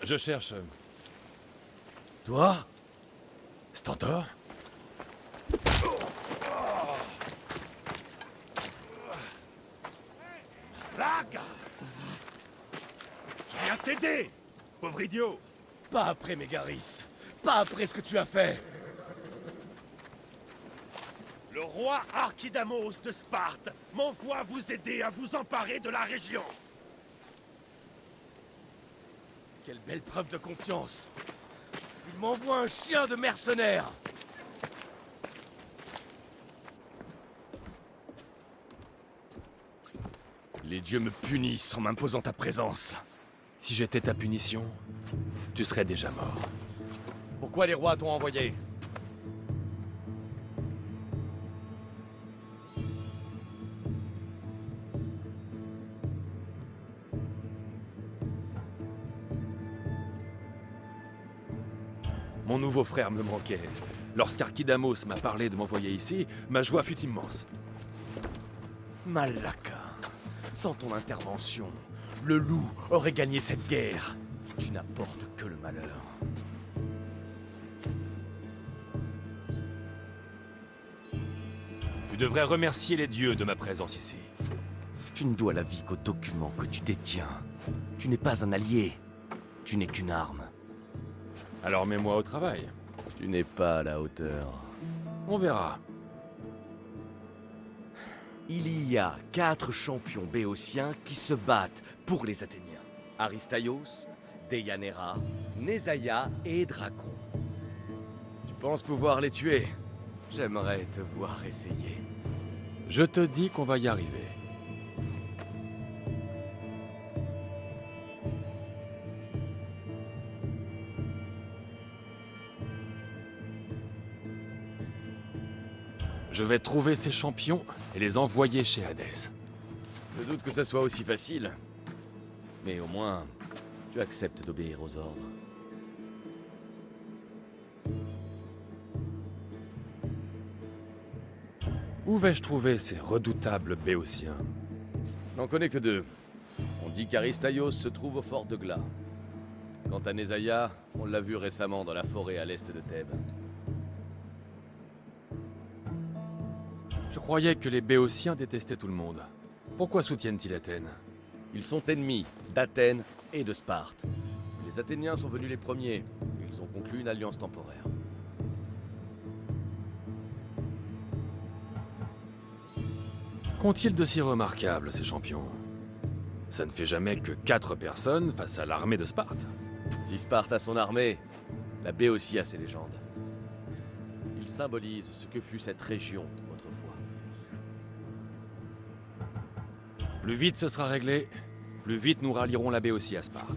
Je cherche... Toi? Stentor? Blague! Je viens t'aider, pauvre idiot! Pas après Mégaris. Pas après ce que tu as fait. Le roi Archidamos de Sparte m'envoie vous aider à vous emparer de la région. Quelle belle preuve de confiance. Il m'envoie un chien de mercenaire. Les dieux me punissent en m'imposant ta présence. Si j'étais ta punition, tu serais déjà mort. Pourquoi les rois t'ont envoyé? Mon nouveau frère me manquait. Lorsqu'Archidamos m'a parlé de m'envoyer ici, ma joie fut immense. Malaka, sans ton intervention, le loup aurait gagné cette guerre. Tu n'apportes que le malheur. Tu devrais remercier les dieux de ma présence ici. Tu ne dois la vie qu'aux documents que tu détiens. Tu n'es pas un allié. Tu n'es qu'une arme. Alors mets-moi au travail. Tu n'es pas à la hauteur. On verra. Il y a 4 champions béotiens qui se battent pour les Athéniens. Aristaios, Deianira, Nésaïa et Dracon. Tu penses pouvoir les tuer? J'aimerais te voir essayer. Je te dis qu'on va y arriver. Je vais trouver ces champions et les envoyer chez Hadès. Je doute que ça soit aussi facile. Mais au moins, tu acceptes d'obéir aux ordres. Où vais-je trouver ces redoutables béotiens? N'en connais que 2. On dit qu'Aristaios se trouve au fort de Glas. Quant à Nésaïa, on l'a vu récemment dans la forêt à l'est de Thèbes. Je croyais que les béotiens détestaient tout le monde. Pourquoi soutiennent-ils Athènes? Ils sont ennemis d'Athènes et de Sparte. Les Athéniens sont venus les premiers. Ils ont conclu une alliance temporaire. Qu'ont-ils de si remarquable, ces champions? Ça ne fait jamais que 4 personnes face à l'armée de Sparte. Si Sparte a son armée, la Béotie a ses légendes. Ils symbolisent ce que fut cette région autrefois. Plus vite ce sera réglé, plus vite nous rallierons la Béotie à Sparte.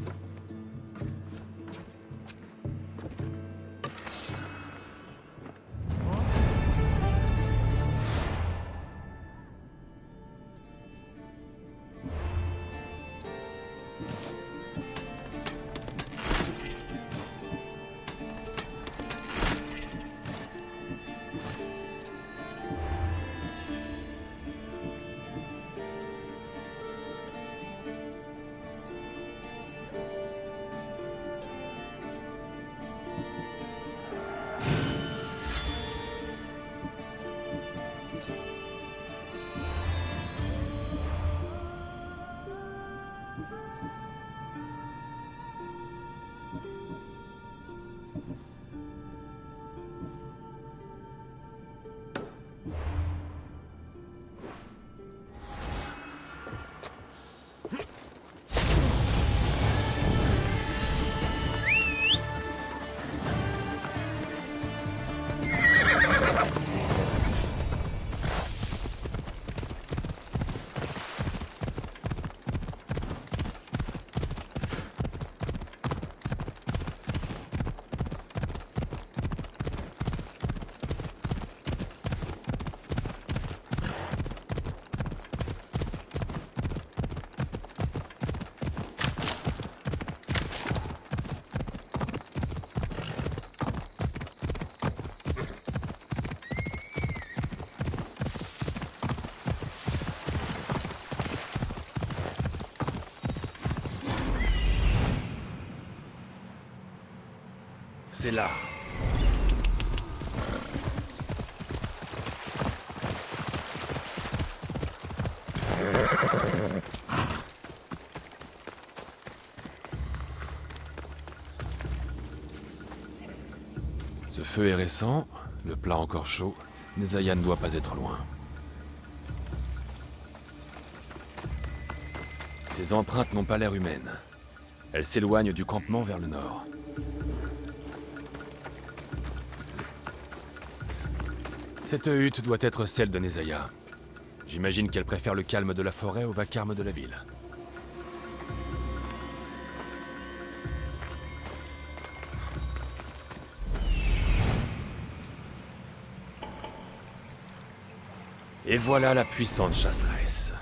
C'est là. Ce feu est récent, le plat encore chaud. Nezaya ne doit pas être loin. Ces empreintes n'ont pas l'air humaines. Elles s'éloignent du campement vers le nord. Cette hutte doit être celle de Nezaya. J'imagine qu'elle préfère le calme de la forêt au vacarme de la ville. Et voilà la puissante chasseresse.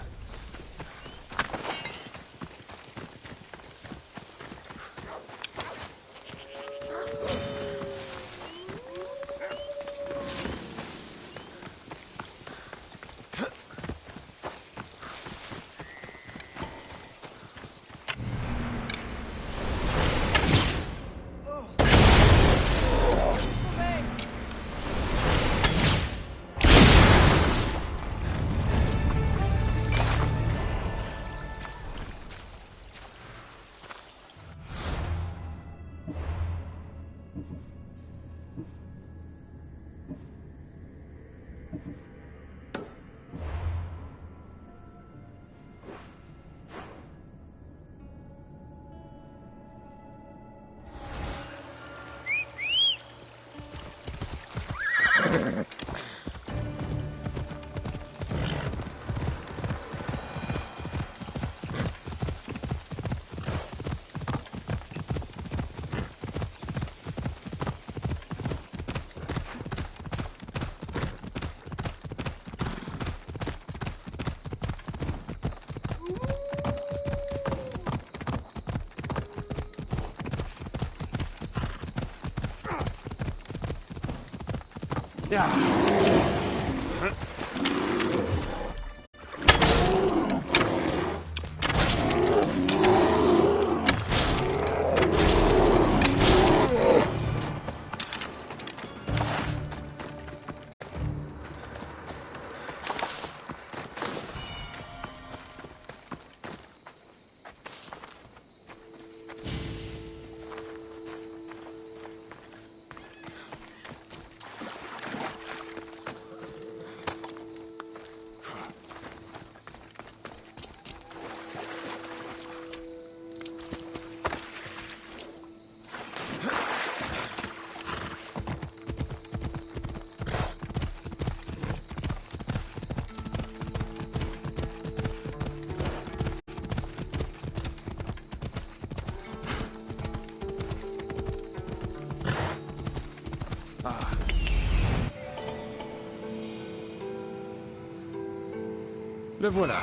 Le voilà.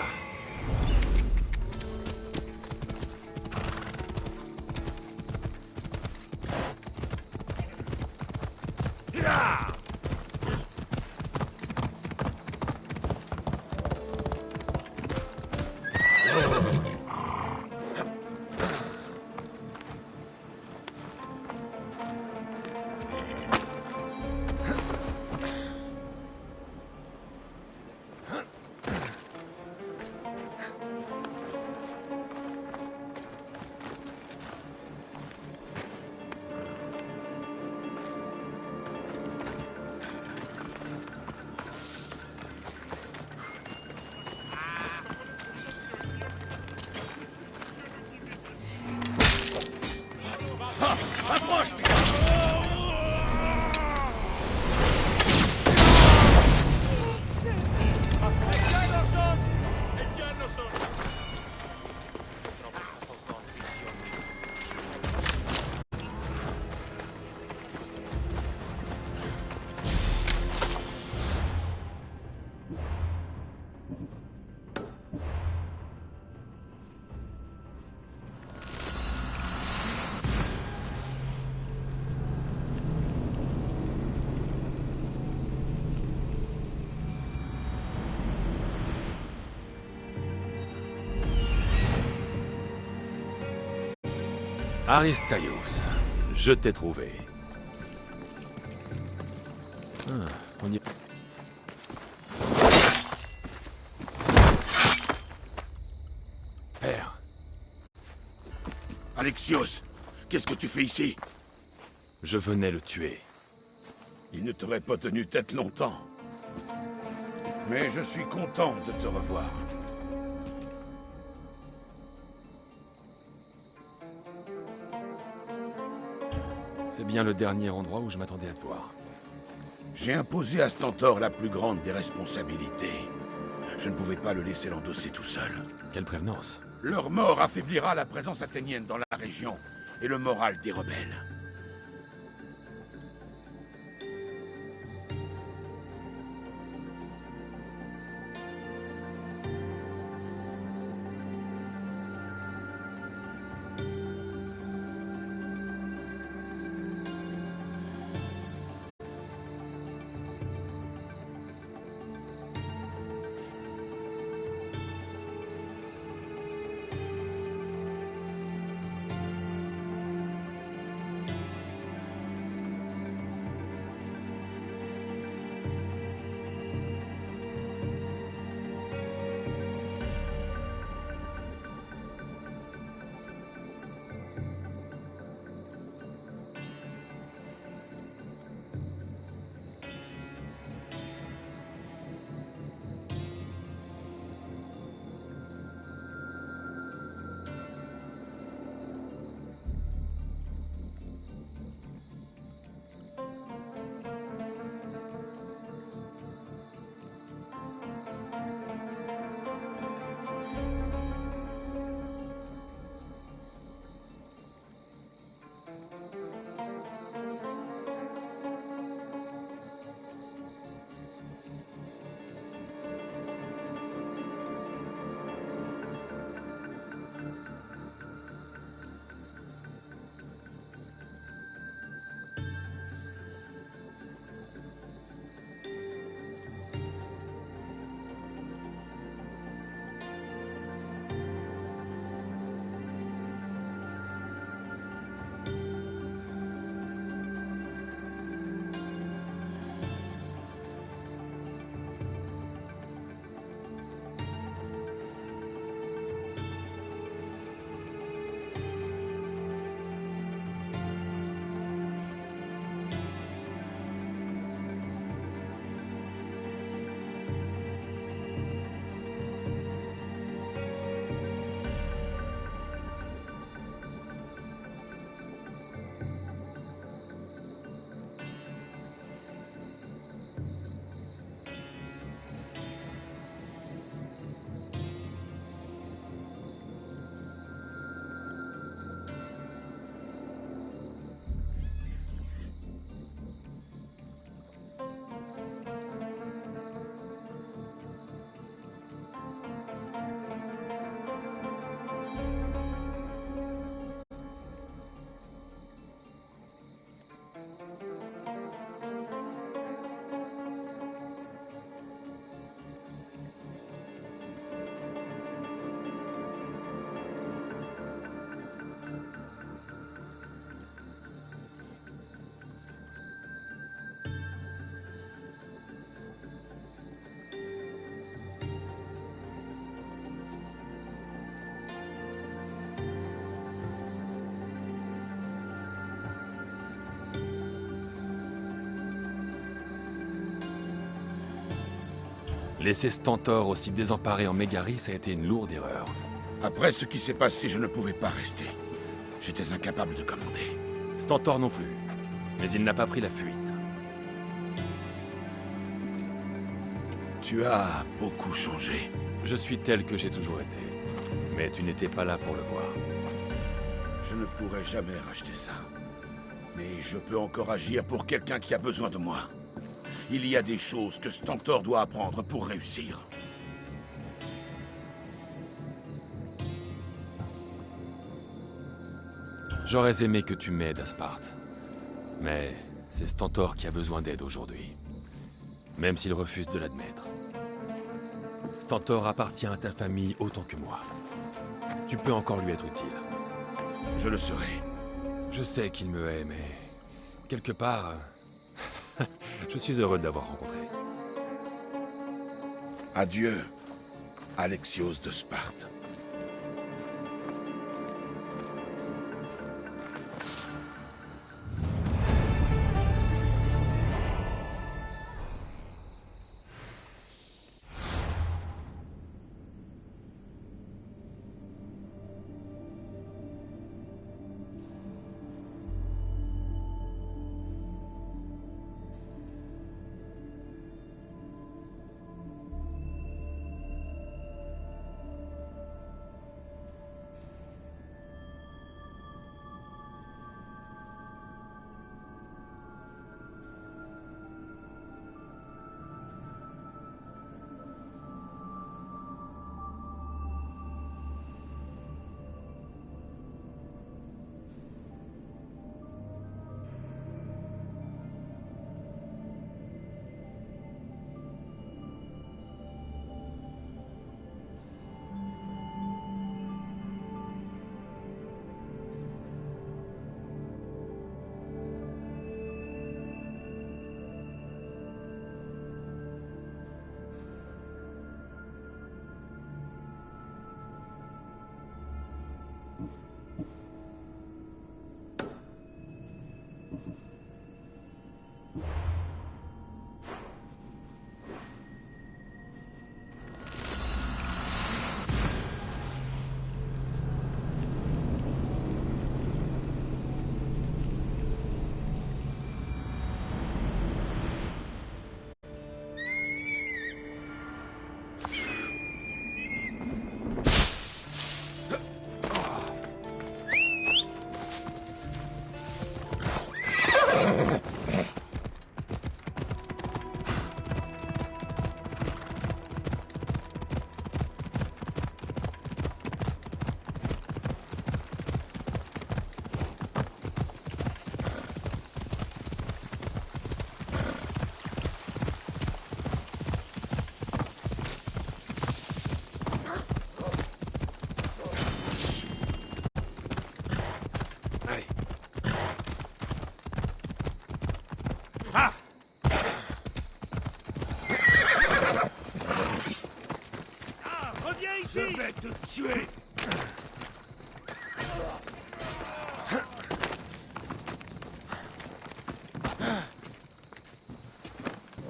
Aristaios, je t'ai trouvé. On y... Père, Alexios, qu'est-ce que tu fais ici? je venais le tuer. Il ne t'aurait pas tenu tête longtemps. Mais je suis content de te revoir. C'est bien le dernier endroit où je m'attendais à te voir. J'ai imposé à Stentor la plus grande des responsabilités. Je ne pouvais pas le laisser l'endosser tout seul. Quelle prévenance. Leur mort affaiblira la présence athénienne dans la région et le moral des rebelles. Laisser Stentor aussi désemparé en Mégaris a été une lourde erreur. Après ce qui s'est passé, je ne pouvais pas rester. J'étais incapable de commander. Stentor non plus. Mais il n'a pas pris la fuite. Tu as beaucoup changé. Je suis tel que j'ai toujours été. Mais tu n'étais pas là pour le voir. Je ne pourrai jamais racheter ça. Mais je peux encore agir pour quelqu'un qui a besoin de moi. Il y a des choses que Stentor doit apprendre pour réussir. J'aurais aimé que tu m'aides à Sparte. Mais c'est Stentor qui a besoin d'aide aujourd'hui. Même s'il refuse de l'admettre. Stentor appartient à ta famille autant que moi. Tu peux encore lui être utile. Je le serai. Je sais qu'il me hait, mais... quelque part... Je suis heureux de l'avoir rencontré. Adieu, Alexios de Sparte. Je vais te tuer!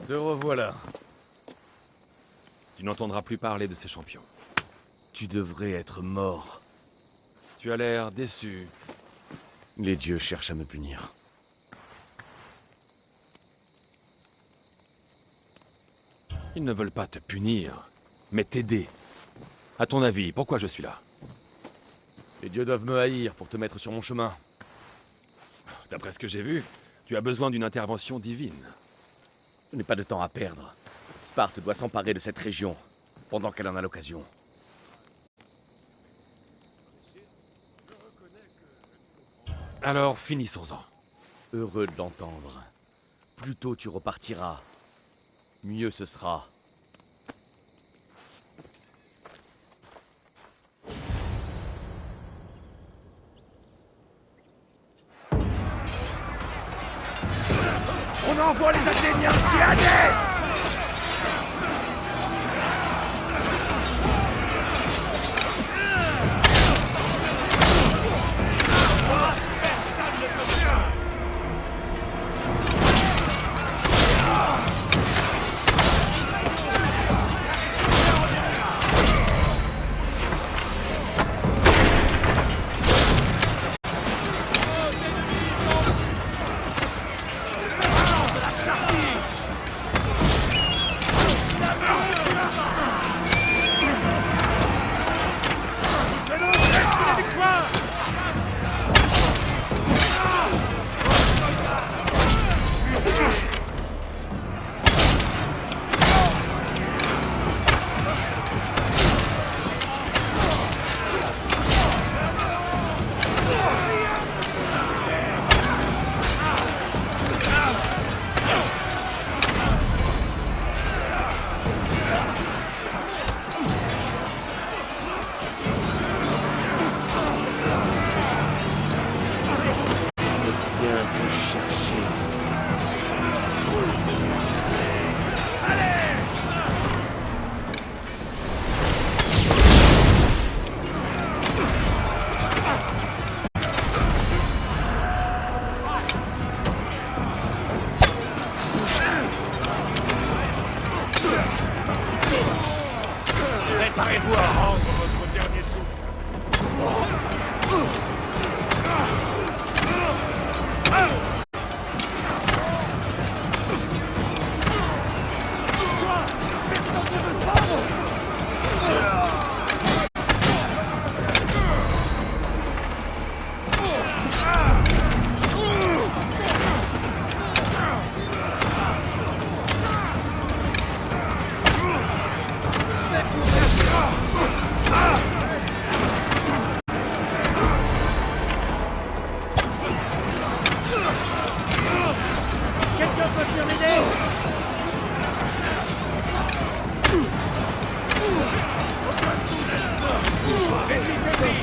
Te revoilà. Tu n'entendras plus parler de ces champions. Tu devrais être mort. Tu as l'air déçu. Les dieux cherchent à me punir. Ils ne veulent pas te punir, mais t'aider. À ton avis, pourquoi je suis là? Les dieux doivent me haïr pour te mettre sur mon chemin. D'après ce que j'ai vu, tu as besoin d'une intervention divine. Je n'ai pas de temps à perdre. Sparte doit s'emparer de cette région, pendant qu'elle en a l'occasion. Alors, finissons-en. Heureux de l'entendre. Plus tôt tu repartiras, mieux ce sera. On envoie les Athéniens chez Hadès! venir m'aider? Ennemi faibli!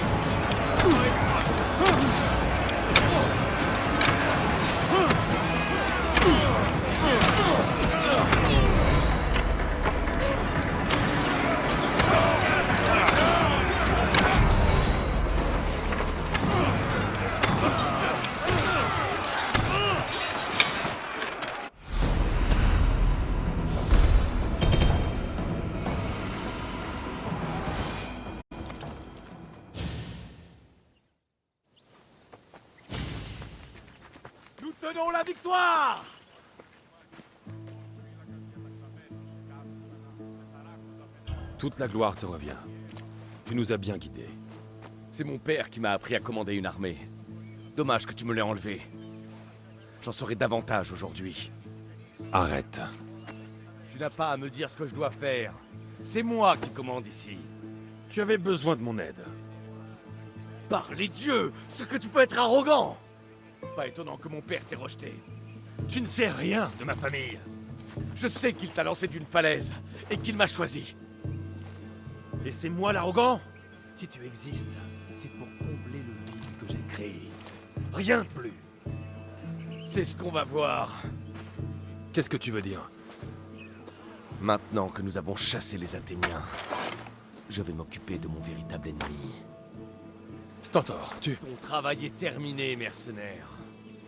Nous tenons la victoire! Toute la gloire te revient. Tu nous as bien guidés. C'est mon père qui m'a appris à commander une armée. Dommage que tu me l'aies enlevé. J'en saurai davantage aujourd'hui. Arrête. Tu n'as pas à me dire ce que je dois faire. C'est moi qui commande ici. Tu avais besoin de mon aide. Par les dieux, ce que tu peux être arrogant! Pas étonnant que mon père t'ait rejeté. Tu ne sais rien de ma famille. Je sais qu'il t'a lancé d'une falaise et qu'il m'a choisi. Et c'est moi l'arrogant? Si tu existes, c'est pour combler le vide que j'ai créé. Rien de plus. C'est ce qu'on va voir. Qu'est-ce que tu veux dire? Maintenant que nous avons chassé les Athéniens, je vais m'occuper de mon véritable ennemi. Stentor, tu... Ton travail est terminé, mercenaire.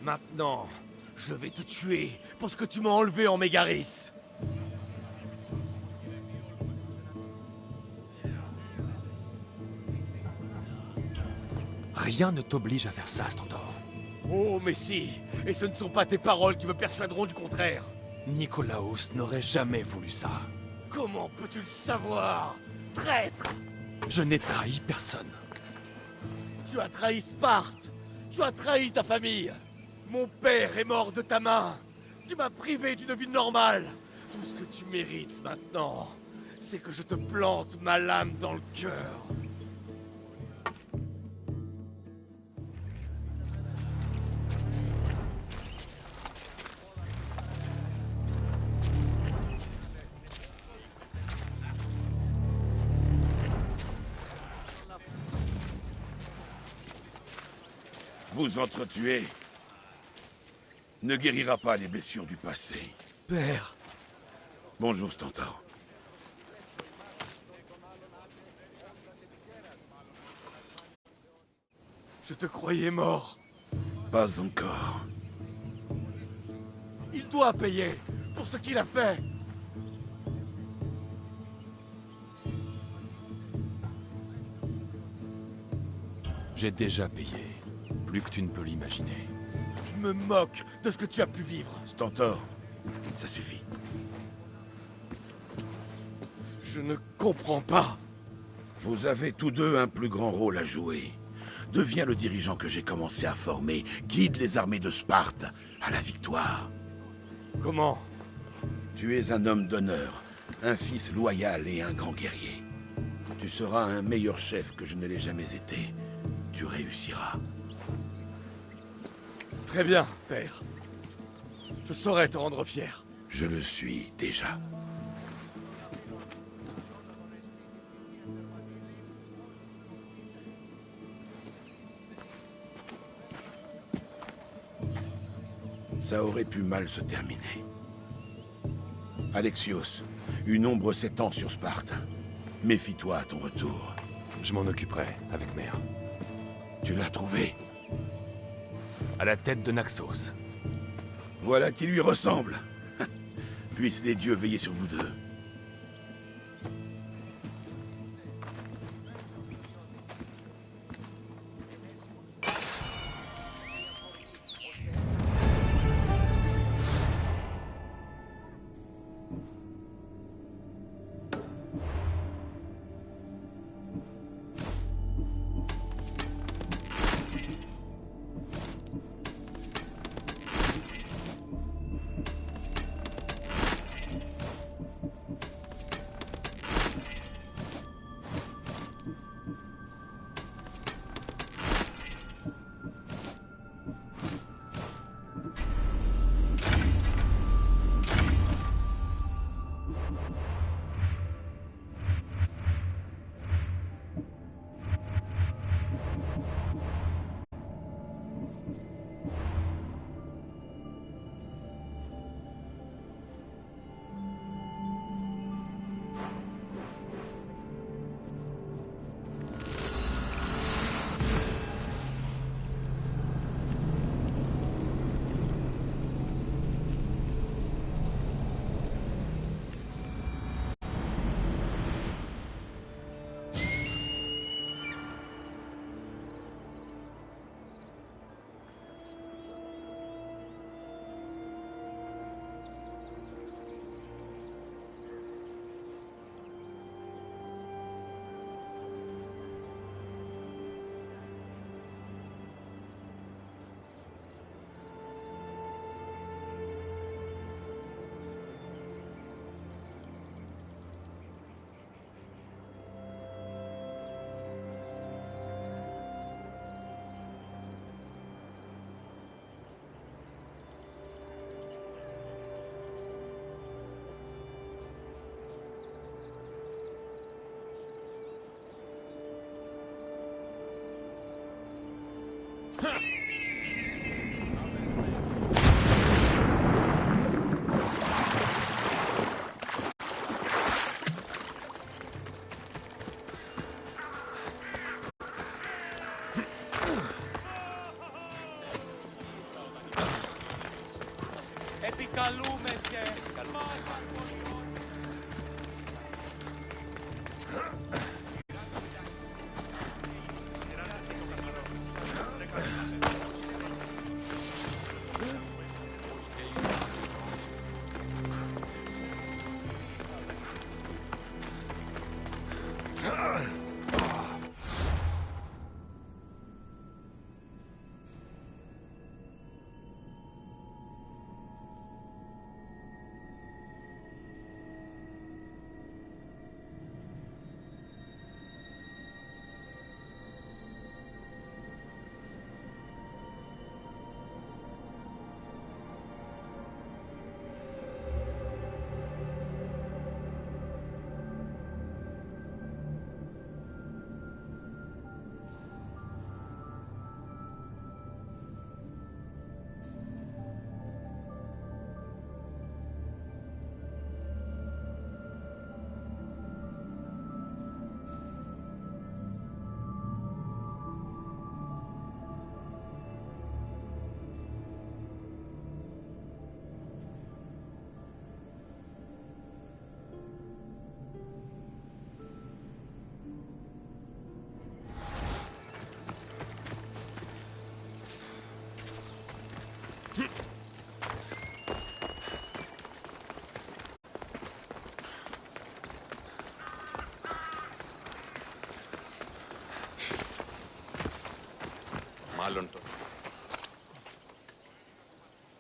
Maintenant, je vais te tuer pour ce que tu m'as enlevé en Mégaris. Rien ne t'oblige à faire ça, Stentor. Oh, mais si! Et ce ne sont pas tes paroles qui me persuaderont du contraire. Nicolaos n'aurait jamais voulu ça. Comment peux-tu le savoir? Traître! Je n'ai trahi personne. Tu as trahi Sparte! Tu as trahi ta famille! Mon père est mort de ta main! Tu m'as privé d'une vie normale! Tout ce que tu mérites maintenant, c'est que je te plante ma lame dans le cœur! Vous entretuer ne guérira pas les blessures du passé. Père! Bonjour, Stentor. Je te croyais mort! Pas encore. Il doit payer pour ce qu'il a fait! J'ai déjà payé. Plus que tu ne peux l'imaginer. Je me moque de ce que tu as pu vivre. Stentor, ça suffit. Je ne comprends pas. Vous avez tous deux un plus grand rôle à jouer. Deviens le dirigeant que j'ai commencé à former. Guide les armées de Sparte à la victoire. Comment? Tu es un homme d'honneur, un fils loyal et un grand guerrier. Tu seras un meilleur chef que je ne l'ai jamais été. Tu réussiras. Très bien, père. Je saurai te rendre fier. Je le suis déjà. Ça aurait pu mal se terminer. Alexios, une ombre s'étend sur Sparte. Méfie-toi à ton retour. Je m'en occuperai avec mère. Tu l'as trouvé? À la tête de Naxos. Voilà qui lui ressemble. Puissent les dieux veiller sur vous deux.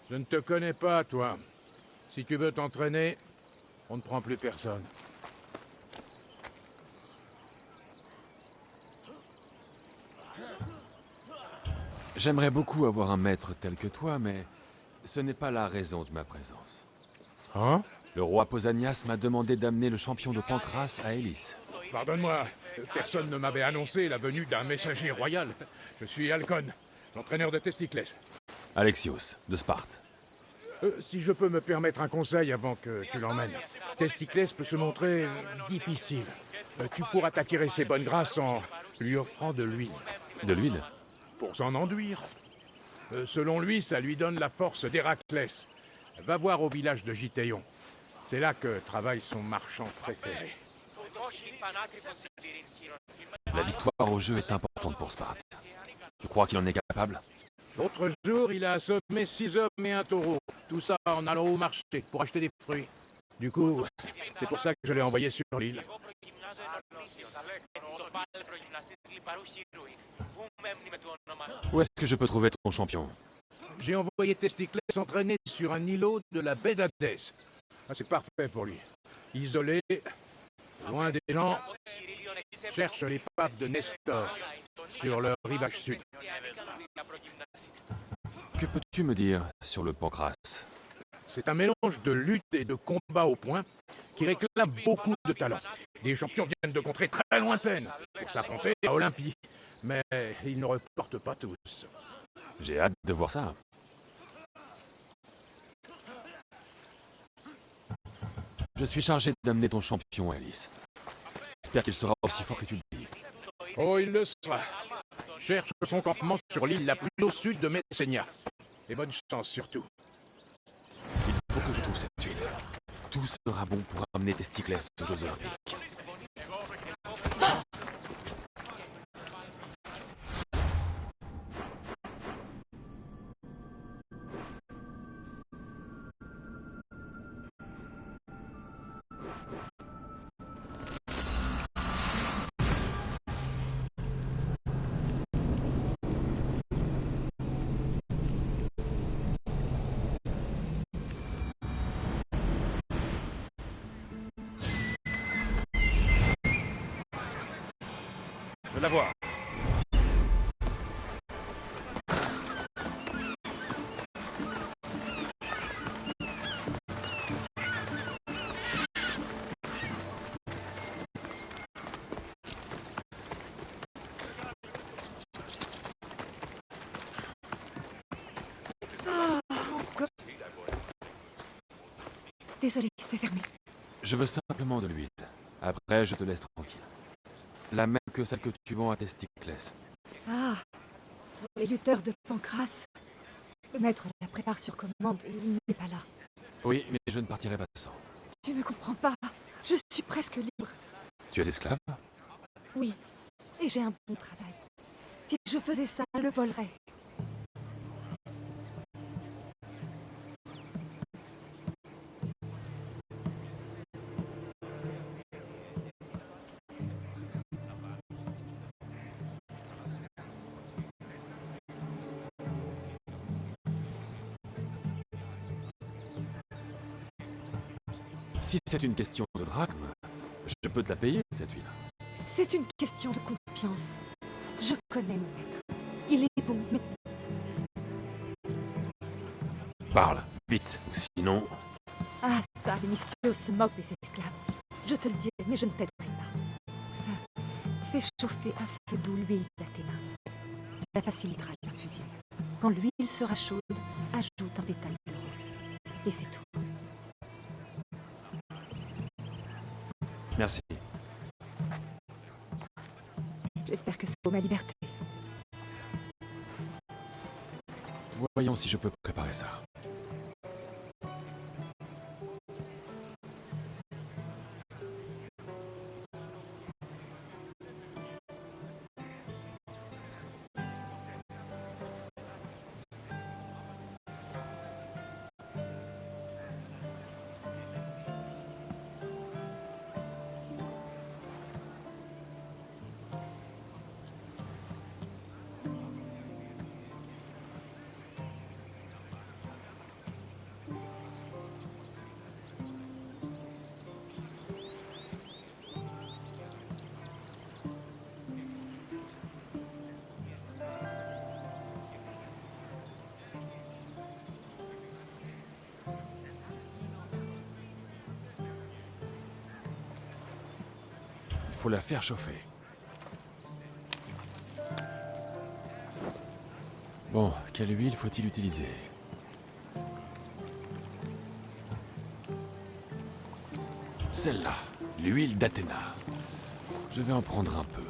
Je ne te connais pas, toi. Si tu veux t'entraîner, on ne prend plus personne. J'aimerais beaucoup avoir un maître tel que toi, mais ce n'est pas la raison de ma présence. Hein? Le roi Pausanias m'a demandé d'amener le champion de Pancrace à Elis. Pardonne-moi, personne ne m'avait annoncé la venue d'un messager royal. Je suis Halcon, l'entraîneur de Testiclès. Alexios, de Sparte. Si je peux me permettre un conseil avant que tu l'emmènes. Testiclès peut se montrer difficile. Tu pourras t'acquérir ses bonnes grâces en lui offrant de l'huile. De l'huile? Pour s'en enduire. Selon lui, ça lui donne la force d'Héraclès. Va voir au village de Gitéon. C'est là que travaille son marchand préféré. La victoire au jeu est importante pour Sparte. Tu crois qu'il en est capable? L'autre jour, il a assommé 6 hommes et un taureau. Tout ça en allant au marché pour acheter des fruits. Du coup, c'est pour ça que je l'ai envoyé sur l'île. Où est-ce que je peux trouver ton champion? J'ai envoyé Testiclès s'entraîner sur un îlot de la baie d'Hadès. Ah, c'est parfait pour lui. Isolé, loin des gens, cherche l'épave de Nestor, sur le rivage sud. Que peux-tu me dire sur le Pancrace? C'est un mélange de lutte et de combat au point qui réclame beaucoup de talent. Des champions viennent de contrées très lointaines pour s'affronter à Olympie, mais ils ne reportent pas tous. J'ai hâte de voir ça. Je suis chargé d'amener ton champion, Alice. J'espère qu'il sera aussi fort que tu le dis. Oh, il le sera. Cherche son campement sur l'île la plus au sud de Messénia. Et bonne chance surtout. Il faut que je trouve cette huile. Tout sera bon pour amener Testiclès aux Jeux Olympiques. Je la vois. Désolé, c'est fermé. Je veux simplement de l'huile. Après, je te laisse tranquille. La même que celle que tu vends à Testiclès. Ah, pour les lutteurs de Pancras. Le maître la prépare sur commande, il n'est pas là. Oui, mais je ne partirai pas sans. Tu ne comprends pas. Je suis presque libre. Tu es esclave? Oui, et j'ai un bon travail. Si je faisais ça, je le volerais. Si c'est une question de drachme, je peux te la payer, cette huile. C'est une question de confiance. Je connais mon maître. Il est bon, mais Parle, vite, ou sinon... ah ça, Vinicius se moque des esclaves. Je te le dirai, mais je ne t'aiderai pas. Ah, fais chauffer à feu doux l'huile d'Athéna. Cela facilitera l'infusion. Quand l'huile sera chaude, ajoute un pétale de rose. Et c'est tout. Merci. J'espère que ça vaut ma liberté. Voyons si je peux préparer ça. Il faut la faire chauffer. Bon, quelle huile faut-il utiliser? Celle-là, l'huile d'Athéna. Je vais en prendre un peu.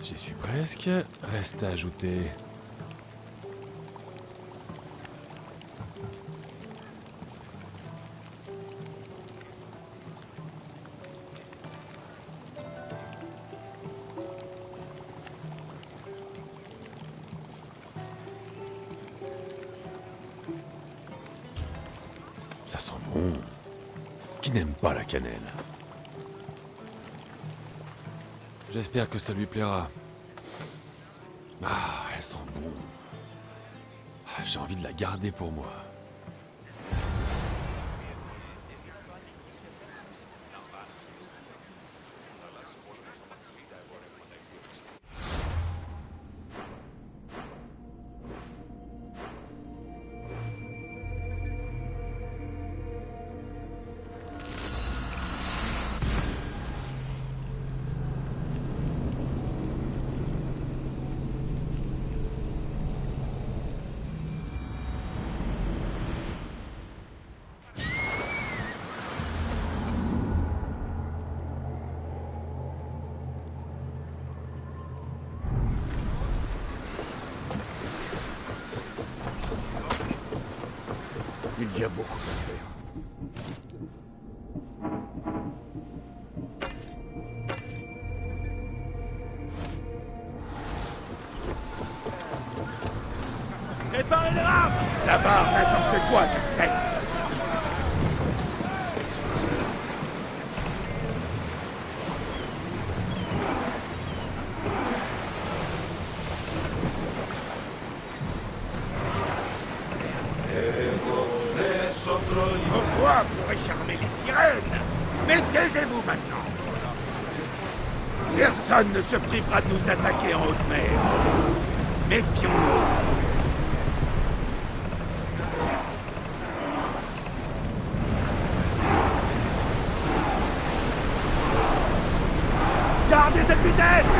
J'y suis presque. Reste à ajouter... Ça sent bon. Qui n'aime pas la cannelle? J'espère que ça lui plaira. Ah, elles sont bon. Ah, j'ai envie de la garder pour moi. Il y a beaucoup à faire. Préparez les rames! La barre n'attend que toi, capitaine. Vos voix pourraient charmer les sirènes. Mais taisez-vous maintenant. Personne ne se privera de nous attaquer en haute mer. Méfions-nous. Gardez cette vitesse!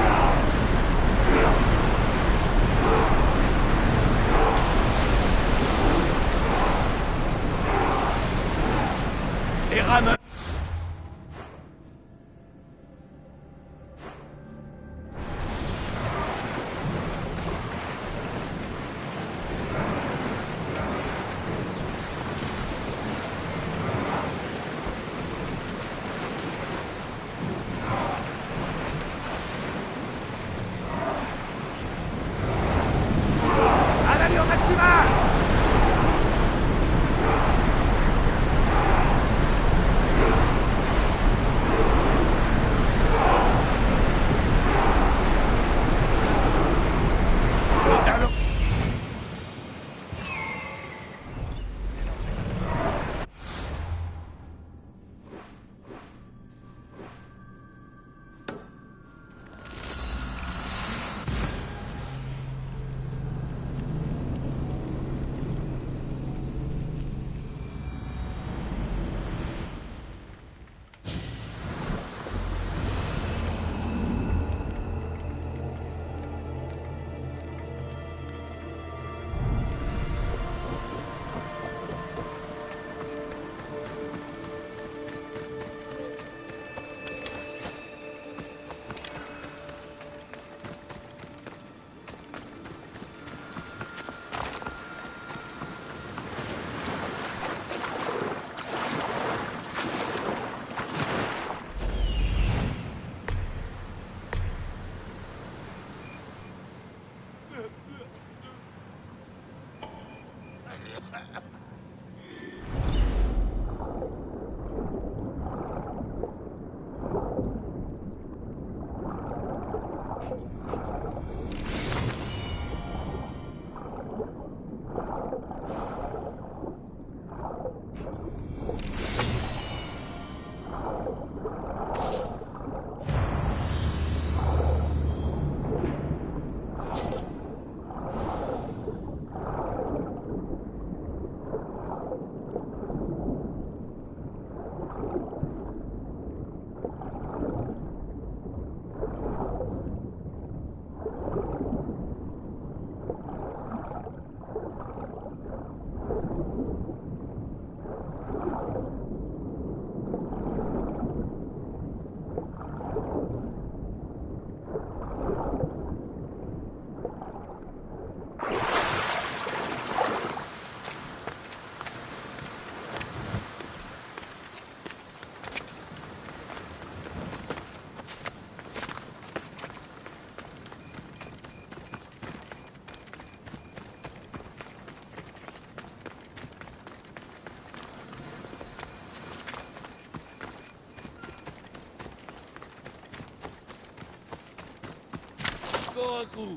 Encore un coup.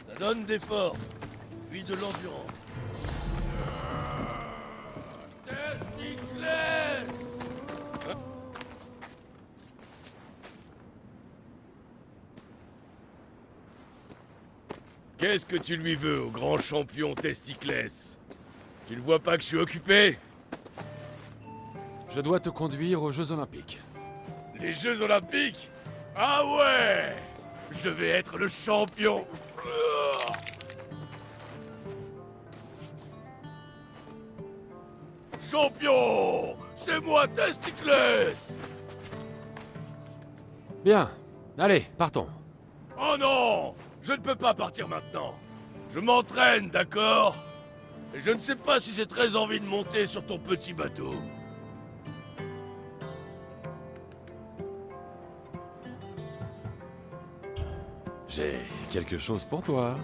Ça donne des forces, puis de l'endurance. Testiclès! Qu'est-ce que tu lui veux au grand champion Testiclès? Tu ne vois pas que je suis occupé? Je dois te conduire aux Jeux Olympiques. Les Jeux Olympiques? Ah ouais! Je vais être le champion! Champion! C'est moi, Testiclès! Bien. Allez, partons. Oh non! Je ne peux pas partir maintenant. Je m'entraîne, d'accord? Et je ne sais pas si j'ai très envie de monter sur ton petit bateau. J'ai quelque chose pour toi.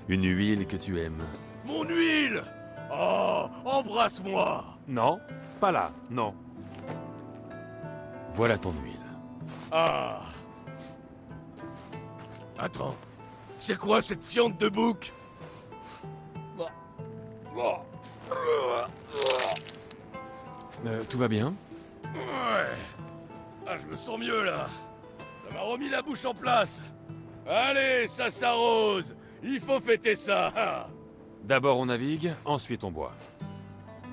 Une huile que tu aimes. Mon huile! Oh, embrasse-moi! Non, pas là, non. Voilà ton huile. Ah! Attends, c'est quoi cette fiente de bouc? Tout va bien? Ouais. Ah, je me sens mieux là. Ça m'a remis la bouche en place. Allez, ça s'arrose. Il faut fêter ça. D'abord on navigue, ensuite on boit.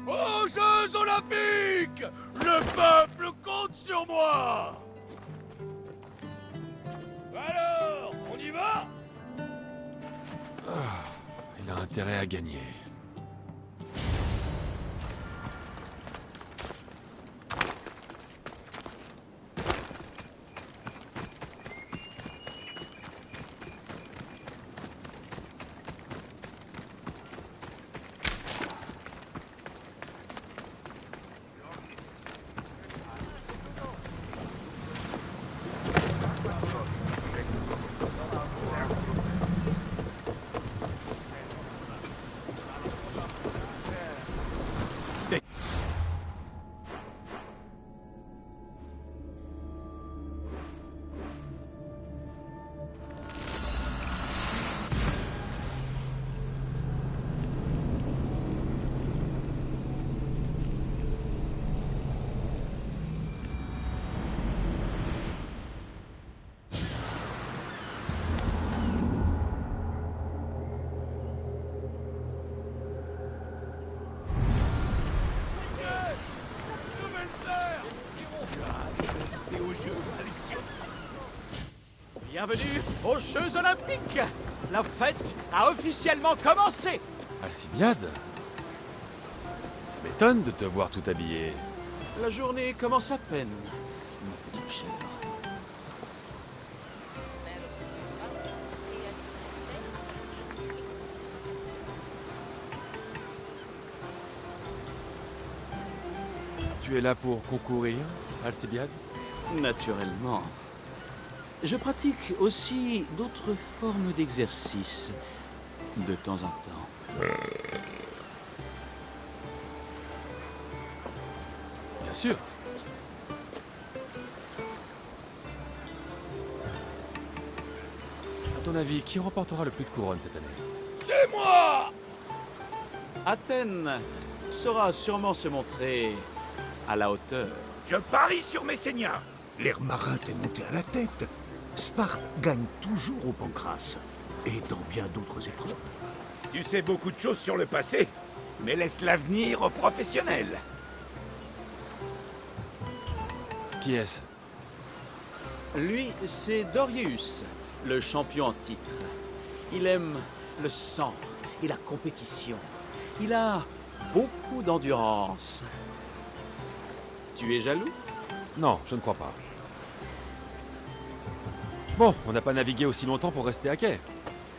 Aux Jeux Olympiques! Le peuple compte sur moi! Alors, on y va? Il a intérêt à gagner. Je vais le faire! Assister aux Jeux, Alexios. Bienvenue aux Jeux Olympiques. La fête a officiellement commencé. Alcibiade? Ça m'étonne de te voir tout habillé. La journée commence à peine, ma petite chèvre. Tu es là pour concourir, Alcibiade? Naturellement. Je pratique aussi d'autres formes d'exercice, de temps en temps. sûr. À ton avis, qui remportera le plus de couronnes cette année? C'est moi! Athènes saura sûrement se montrer à la hauteur. Je parie sur Messénia. L'air marin est monté à la tête. Sparte gagne toujours au Pancrace. Et dans bien d'autres épreuves. Tu sais beaucoup de choses sur le passé, mais laisse l'avenir aux professionnels. Qui est-ce? Lui, c'est Dorius, le champion en titre. Il aime le sang et la compétition. Il a beaucoup d'endurance. Tu es jaloux? Non, je ne crois pas. Bon, on n'a pas navigué aussi longtemps pour rester à quai.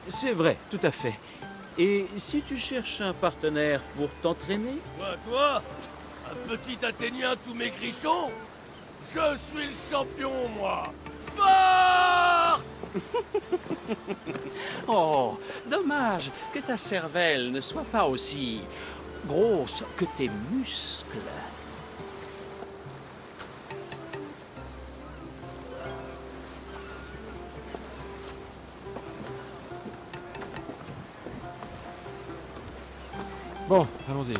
C'est vrai, tout à fait. Et si tu cherches un partenaire pour t'entraîner? Toi, un petit Athénien tout maigrichon? Je suis le champion, moi! Sport! Oh, dommage que ta cervelle ne soit pas aussi grosse que tes muscles. Bon, allons-y. Faut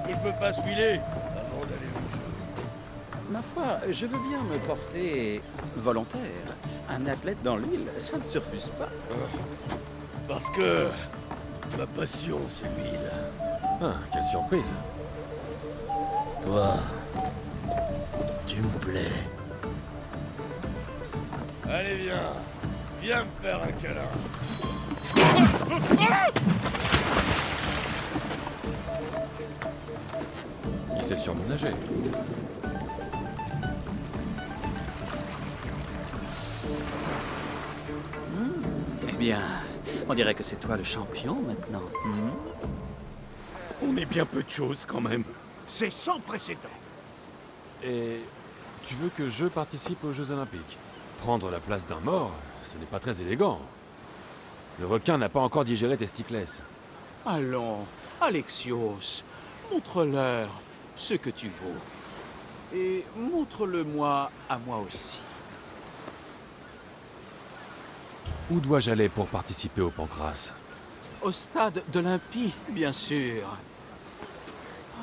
que je me fasse huiler avant d'aller au jeu. Ma foi, je veux bien me porter volontaire. Un athlète dans l'huile, ça ne se refuse pas. Parce que ma passion, c'est l'huile. Ah, quelle surprise. Toi, tu me plais. Allez, viens. Viens me faire un câlin. Il sait sûrement nager. Eh bien, on dirait que c'est toi le champion maintenant. On est bien peu de choses quand même. C'est sans précédent. Et tu veux que je participe aux Jeux Olympiques? Prendre la place d'un mort, ce n'est pas très élégant. Le requin n'a pas encore digéré Testiclès. Allons, Alexios, montre-leur ce que tu vaux. Et montre-le-moi à moi aussi. Où dois-je aller pour participer au Pancrace? Au stade d'Olympie, bien sûr. Ah,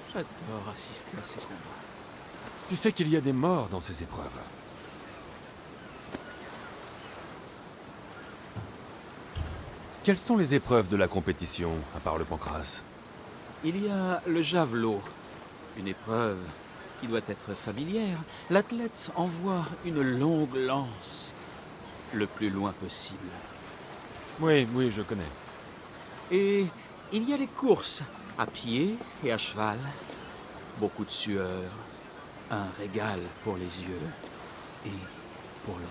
j'adore assister à ces combats. Tu sais qu'il y a des morts dans ces épreuves. Quelles sont les épreuves de la compétition, à part le Pancrace? Il y a le javelot, une épreuve qui doit être familière. L'athlète envoie une longue lance le plus loin possible. Oui, je connais. Et il y a les courses, à pied et à cheval. Beaucoup de sueur, un régal pour les yeux et pour le nez.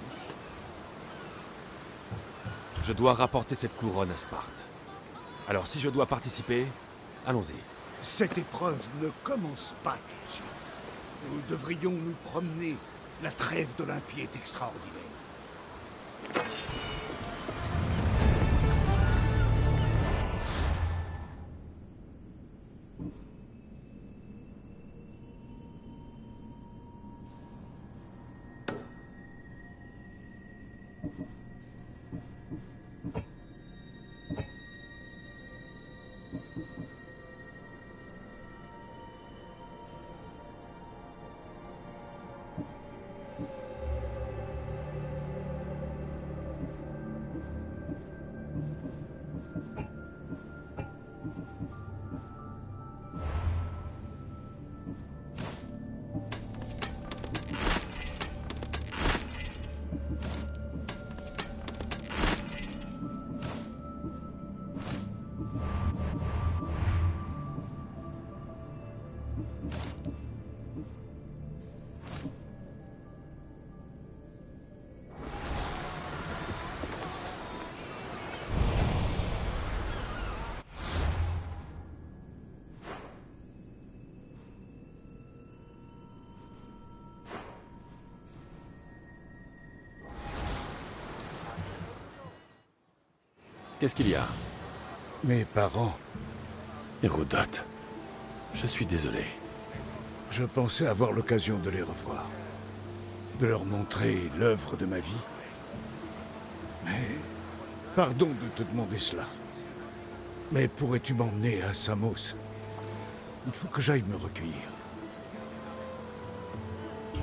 Je dois rapporter cette couronne à Sparte. Alors si je dois participer, allons-y. Cette épreuve ne commence pas tout de suite. Nous devrions nous promener. La trêve d'Olympie est extraordinaire. Qu'est-ce qu'il y a? Mes parents, Hérodote. Je suis désolé. je pensais avoir l'occasion de les revoir. De leur montrer l'œuvre de ma vie. Mais... pardon de te demander cela. Mais pourrais-tu m'emmener à Samos? Il faut que j'aille me recueillir.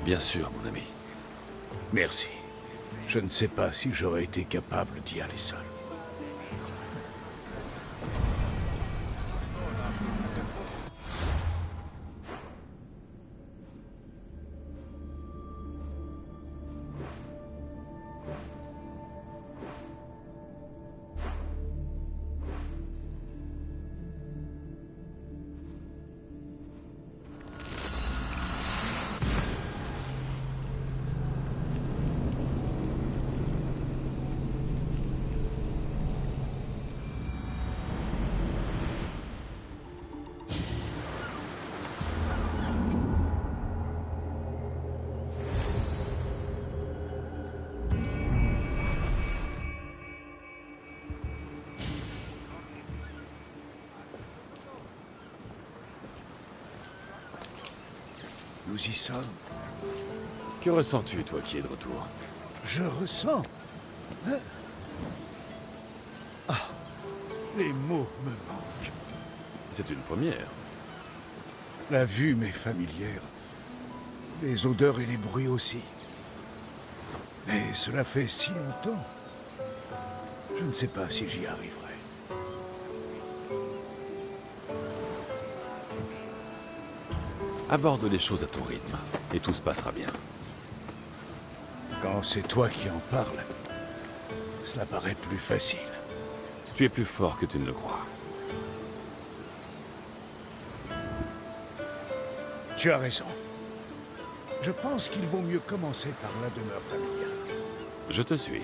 Bien sûr, mon ami. Merci. Je ne sais pas si j'aurais été capable d'y aller seul. Nous y sommes. Que ressens-tu, toi qui es de retour? Je ressens. Hein? Ah, les mots me manquent. C'est une première. La vue m'est familière. Les odeurs et les bruits aussi. Mais cela fait si longtemps. Je ne sais pas si j'y arriverai. Aborde les choses à ton rythme, et tout se passera bien. Quand c'est toi qui en parles, cela paraît plus facile. Tu es plus fort que tu ne le crois. Tu as raison. Je pense qu'il vaut mieux commencer par la demeure familiale. Je te suis.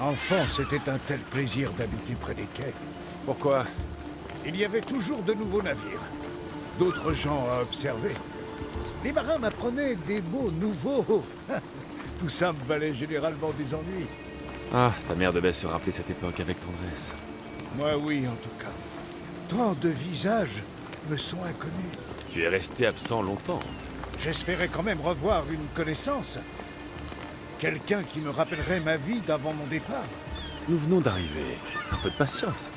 Enfant, c'était un tel plaisir d'habiter près des quais. Pourquoi? Il y avait toujours de nouveaux navires. D'autres gens à observer. Les marins m'apprenaient des mots nouveaux. Tout ça me valait généralement des ennuis. Ah, ta mère devait se rappeler cette époque avec tendresse. Moi oui, en tout cas. Tant de visages me sont inconnus. Tu es resté absent longtemps. J'espérais quand même revoir une connaissance. Quelqu'un qui me rappellerait ma vie d'avant mon départ. Nous venons d'arriver. Un peu de patience.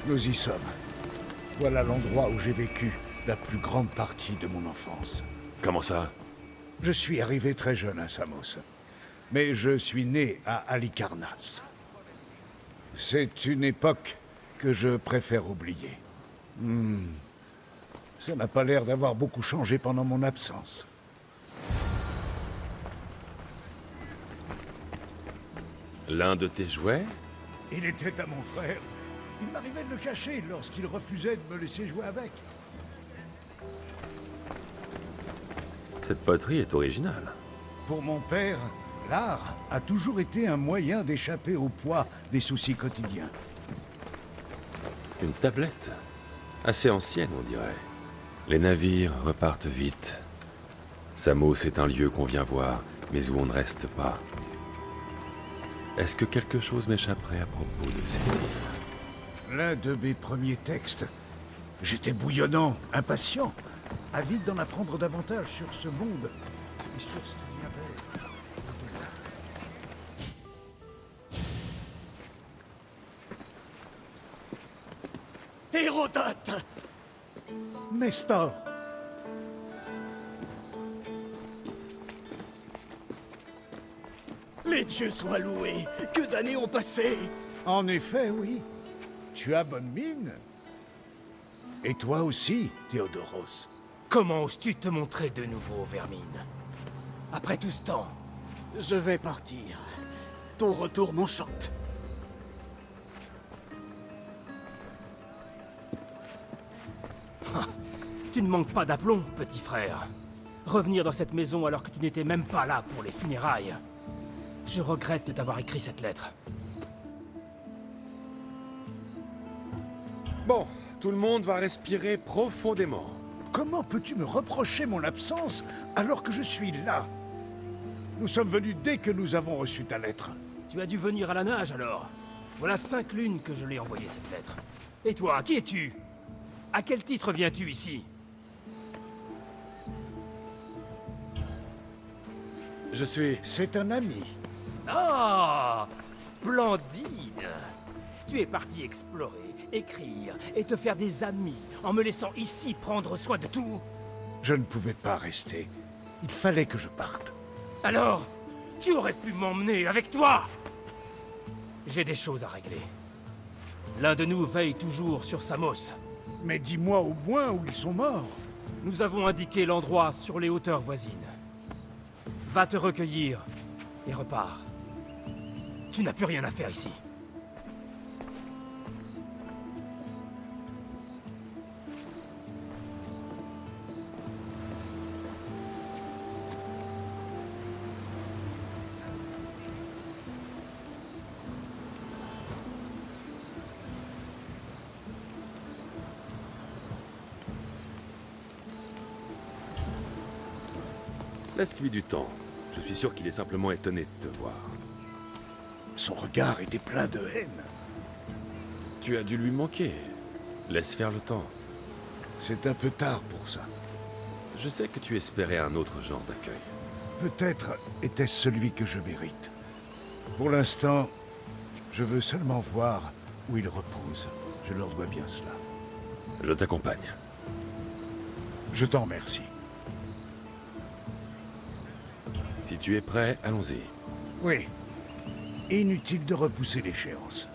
Nous y sommes. Voilà l'endroit où j'ai vécu la plus grande partie de mon enfance. Comment ça? Je suis arrivé très jeune à Samos. Mais je suis né à Halicarnasse. C'est une époque que je préfère oublier. Ça n'a pas l'air d'avoir beaucoup changé pendant mon absence. L'un de tes jouets? Il était à mon frère. Il m'arrivait de le cacher lorsqu'il refusait de me laisser jouer avec. Cette poterie est originale. Pour mon père, l'art a toujours été un moyen d'échapper au poids des soucis quotidiens. Une tablette. Assez ancienne, on dirait. Les navires repartent vite. Samos est un lieu qu'on vient voir, mais où on ne reste pas. Est-ce que quelque chose m'échapperait à propos de cette île? L'un de mes premiers textes. J'étais bouillonnant, impatient, avide d'en apprendre davantage sur ce monde et sur ce qu'il y avait au-delà. Hérodote! Nestor! Les dieux soient loués! Que d'années ont passé! En effet, oui. Tu as bonne mine. Et toi aussi, Théodoros. Comment oses-tu te montrer de nouveau, Vermine? Après tout ce temps, je vais partir. Ton retour m'enchante. Tu ne manques pas d'aplomb, petit frère. Revenir dans cette maison alors que tu n'étais même pas là pour les funérailles. Je regrette de t'avoir écrit cette lettre. Bon, tout le monde va respirer profondément. Comment peux-tu me reprocher mon absence alors que je suis là? Nous sommes venus dès que nous avons reçu ta lettre. Tu as dû venir à la nage alors. Voilà 5 lunes que je l'ai envoyé cette lettre. Et toi, qui es-tu? À quel titre viens-tu ici? Je suis... C'est un ami. Ah, splendide! Tu es parti explorer, écrire et te faire des amis en me laissant ici prendre soin de tout? Je ne pouvais pas rester. Il fallait que je parte. Alors, tu aurais pu m'emmener avec toi! J'ai des choses à régler. L'un de nous veille toujours sur Samos. Mais dis-moi au moins où ils sont morts. Nous avons indiqué l'endroit sur les hauteurs voisines. Va te recueillir et repars. Tu n'as plus rien à faire ici. Laisse-lui du temps. Je suis sûr qu'il est simplement étonné de te voir. Son regard était plein de haine. Tu as dû lui manquer. Laisse faire le temps. C'est un peu tard pour ça. Je sais que tu espérais un autre genre d'accueil. Peut-être était-ce celui que je mérite. Pour l'instant, je veux seulement voir où il repose. Je leur dois bien cela. Je t'accompagne. Je t'en remercie. Si tu es prêt, allons-y. Oui. Inutile de repousser l'échéance.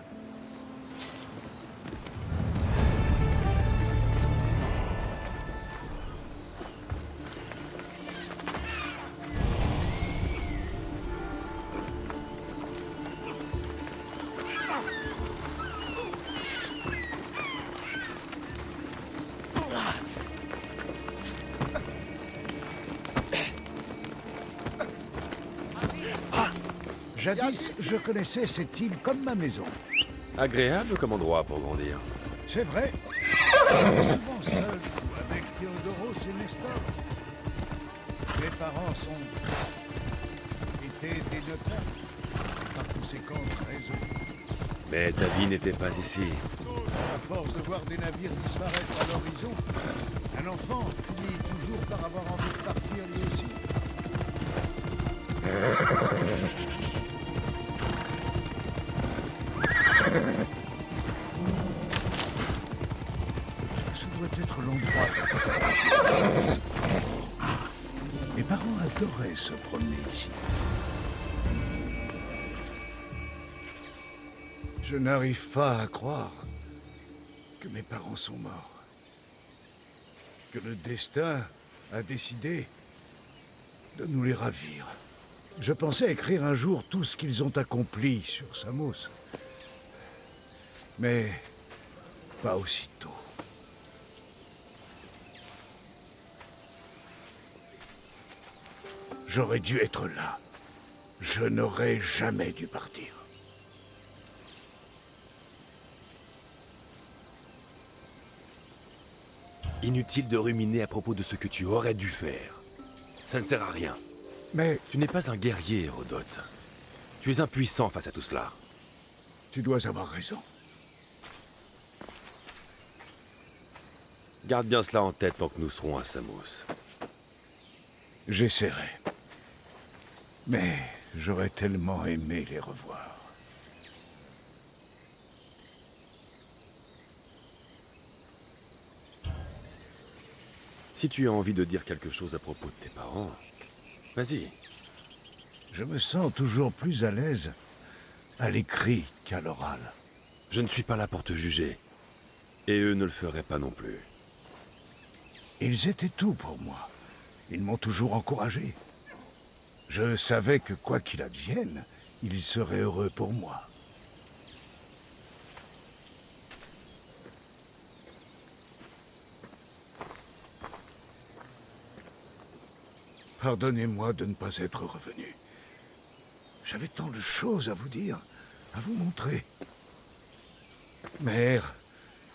Jadis, je connaissais cette île comme ma maison. Agréable comme endroit pour grandir. C'est vrai. J'étais souvent seul avec Théodoros et Nestor. Mes parents étaient des notables, par conséquent très heureux. Mais ta vie n'était pas ici. À force de voir des navires disparaître à l'horizon, un enfant finit toujours par avoir envie de partir lui aussi. Ce doit être l'endroit. Mes parents adoraient se promener ici. Je n'arrive pas à croire que mes parents sont morts. Que le destin a décidé de nous les ravir. Je pensais écrire un jour tout ce qu'ils ont accompli sur Samos. Mais pas aussitôt. J'aurais dû être là. Je n'aurais jamais dû partir. Inutile de ruminer à propos de ce que tu aurais dû faire. Ça ne sert à rien. Mais Tu n'es pas un guerrier, Hérodote. Tu es impuissant face à tout cela. tu dois avoir raison. Garde bien cela en tête tant que nous serons à Samos. J'essaierai. Mais j'aurais tellement aimé les revoir. Si tu as envie de dire quelque chose à propos de tes parents, vas-y. Je me sens toujours plus à l'aise à l'écrit qu'à l'oral. Je ne suis pas là pour te juger. Et eux ne le feraient pas non plus. Ils étaient tout pour moi. Ils m'ont toujours encouragé. Je savais que quoi qu'il advienne, ils seraient heureux pour moi. Pardonnez-moi de ne pas être revenu. J'avais tant de choses à vous dire, à vous montrer. Mère,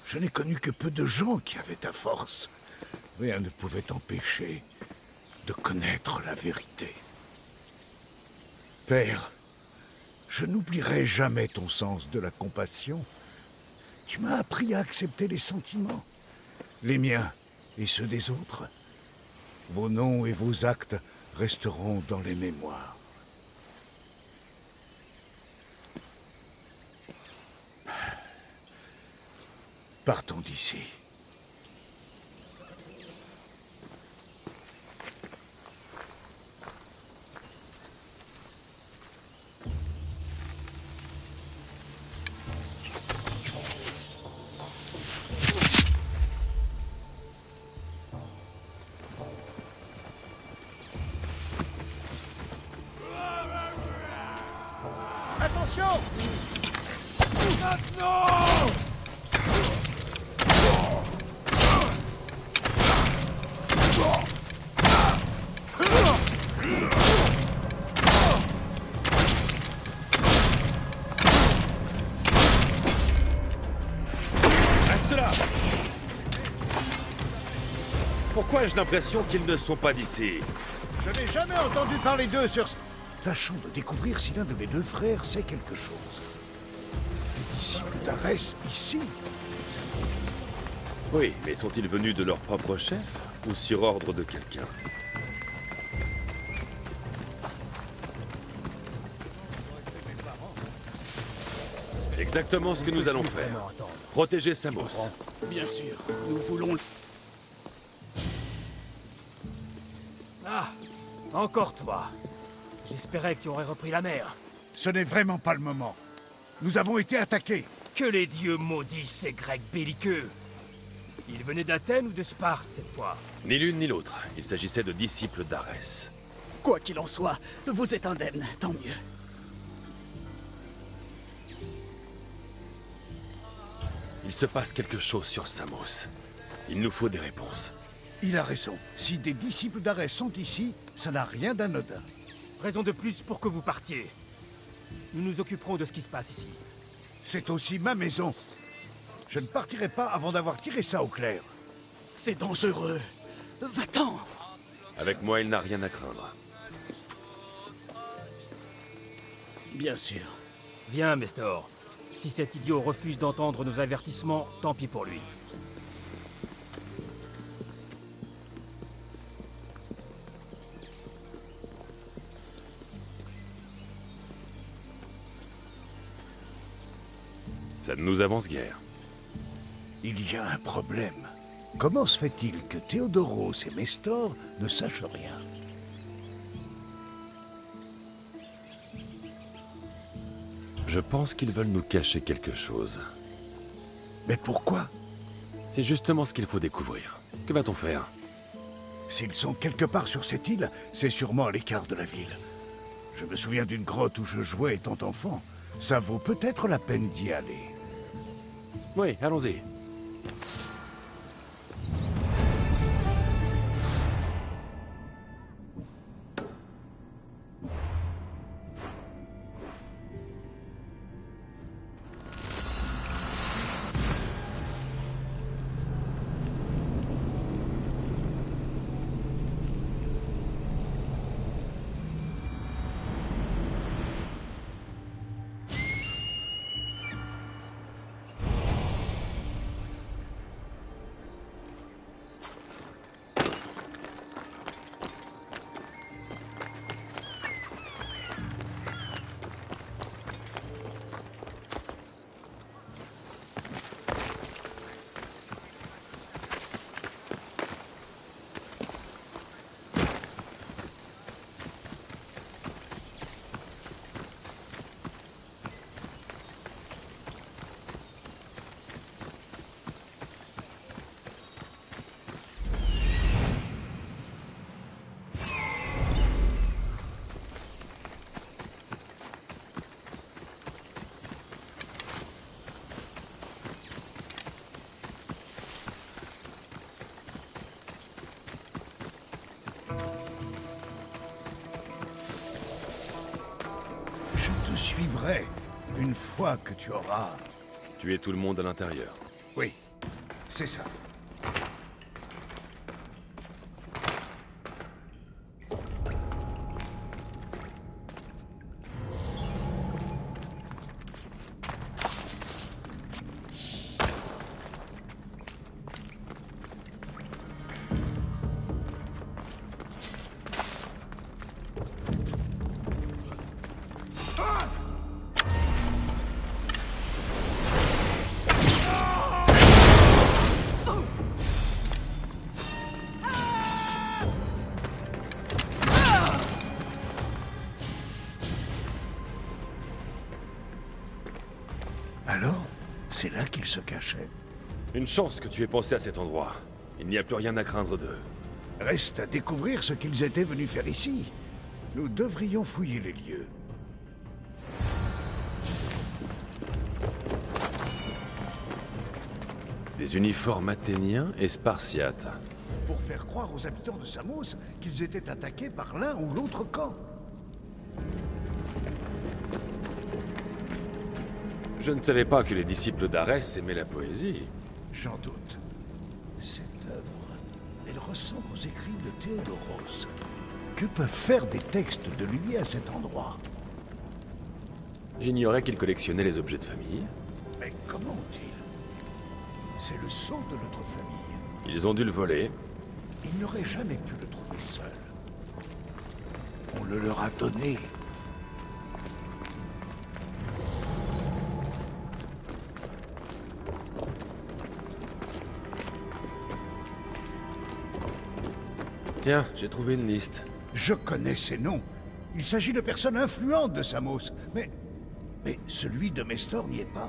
je n'ai connu que peu de gens qui avaient ta force. Rien ne pouvait t'empêcher de connaître la vérité. Père, je n'oublierai jamais ton sens de la compassion. Tu m'as appris à accepter les sentiments, les miens et ceux des autres. Vos noms et vos actes resteront dans les mémoires. Partons d'ici. Reste là! Pourquoi ai-je l'impression qu'ils ne sont pas d'ici? Je n'ai jamais entendu parler d'eux sur... Tâchons de découvrir si l'un de mes deux frères sait quelque chose. Les disciples d'Arès, ici? Oui, mais sont-ils venus de leur propre chef ou sur ordre de quelqu'un? Exactement ce que nous allons faire. Protéger Samos. Bien sûr, nous voulons... Ah, encore toi. J'espérais que tu aurais repris la mer. Ce n'est vraiment pas le moment. Nous avons été attaqués. Que les dieux maudissent ces Grecs belliqueux. Ils venaient d'Athènes ou de Sparte cette fois? Ni l'une ni l'autre. Il s'agissait de disciples d'Arès. Quoi qu'il en soit, vous êtes indemne, tant mieux. Il se passe quelque chose sur Samos. Il nous faut des réponses. Il a raison. Si des disciples d'Arès sont ici, ça n'a rien d'anodin. Raison de plus pour que vous partiez. Nous nous occuperons de ce qui se passe ici. C'est aussi ma maison. Je ne partirai pas avant d'avoir tiré ça au clair. C'est dangereux. Va-t'en. Avec moi, il n'a rien à craindre. Bien sûr. Viens, Mestor. Si cet idiot refuse d'entendre nos avertissements, tant pis pour lui. Ça ne nous avance guère. Il y a un problème. Comment se fait-il que Théodoros et Mestor ne sachent rien? Je pense qu'ils veulent nous cacher quelque chose. Mais pourquoi? C'est justement ce qu'il faut découvrir. Que va-t-on faire? S'ils sont quelque part sur cette île, c'est sûrement à l'écart de la ville. Je me souviens d'une grotte où je jouais étant enfant. Ça vaut peut-être la peine d'y aller. Oui, allons-y. te suivrai une fois que tu auras... Tuer tout le monde à l'intérieur. Oui, c'est ça. Alors, c'est là qu'il se cachait. Une chance que tu aies pensé à cet endroit. Il n'y a plus rien à craindre d'eux. Reste à découvrir ce qu'ils étaient venus faire ici. Nous devrions fouiller les lieux. Des uniformes athéniens et spartiates. Pour faire croire aux habitants de Samos qu'ils étaient attaqués par l'un ou l'autre camp. Je ne savais pas que les disciples d'Arès aimaient la poésie. J'en doute. Cette œuvre, elle ressemble aux écrits de Théodoros. Que peuvent faire des textes de lui à cet endroit? J'ignorais qu'ils collectionnaient les objets de famille. Mais comment ont-ils? C'est le sceau de notre famille. Ils ont dû le voler. Ils n'auraient jamais pu le trouver seul. On le leur a donné. Tiens, j'ai trouvé une liste. Je connais ces noms. Il s'agit de personnes influentes de Samos. Mais celui de Mestor n'y est pas.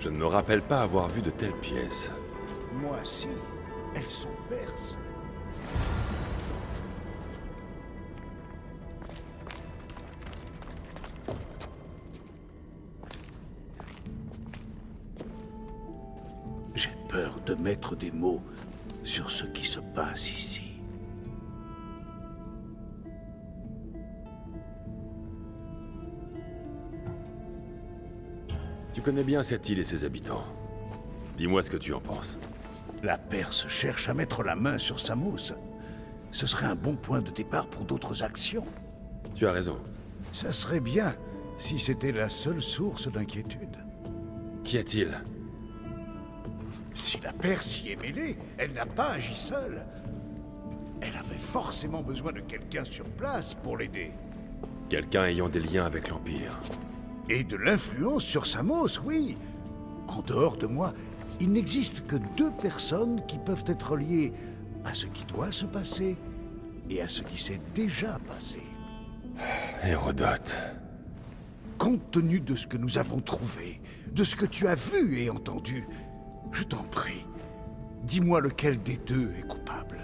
Je ne me rappelle pas avoir vu de telles pièces. Moi, si. Elles sont perses. J'ai peur de mettre des mots sur ce qui se passe ici. Tu connais bien cette île et ses habitants. Dis-moi ce que tu en penses. La Perse cherche à mettre la main sur Samos. Ce serait un bon point de départ pour d'autres actions. Tu as raison. Ça serait bien si c'était la seule source d'inquiétude. Qu'y a-t-il? Si la Perse y est mêlée, elle n'a pas agi seule. Elle avait forcément besoin de quelqu'un sur place pour l'aider. Quelqu'un ayant des liens avec l'Empire. Et de l'influence sur Samos, oui. En dehors de moi, il n'existe que 2 personnes qui peuvent être liées à ce qui doit se passer et à ce qui s'est déjà passé. Hérodote. Compte tenu de ce que nous avons trouvé, de ce que tu as vu et entendu, je t'en prie, dis-moi lequel des 2 est coupable.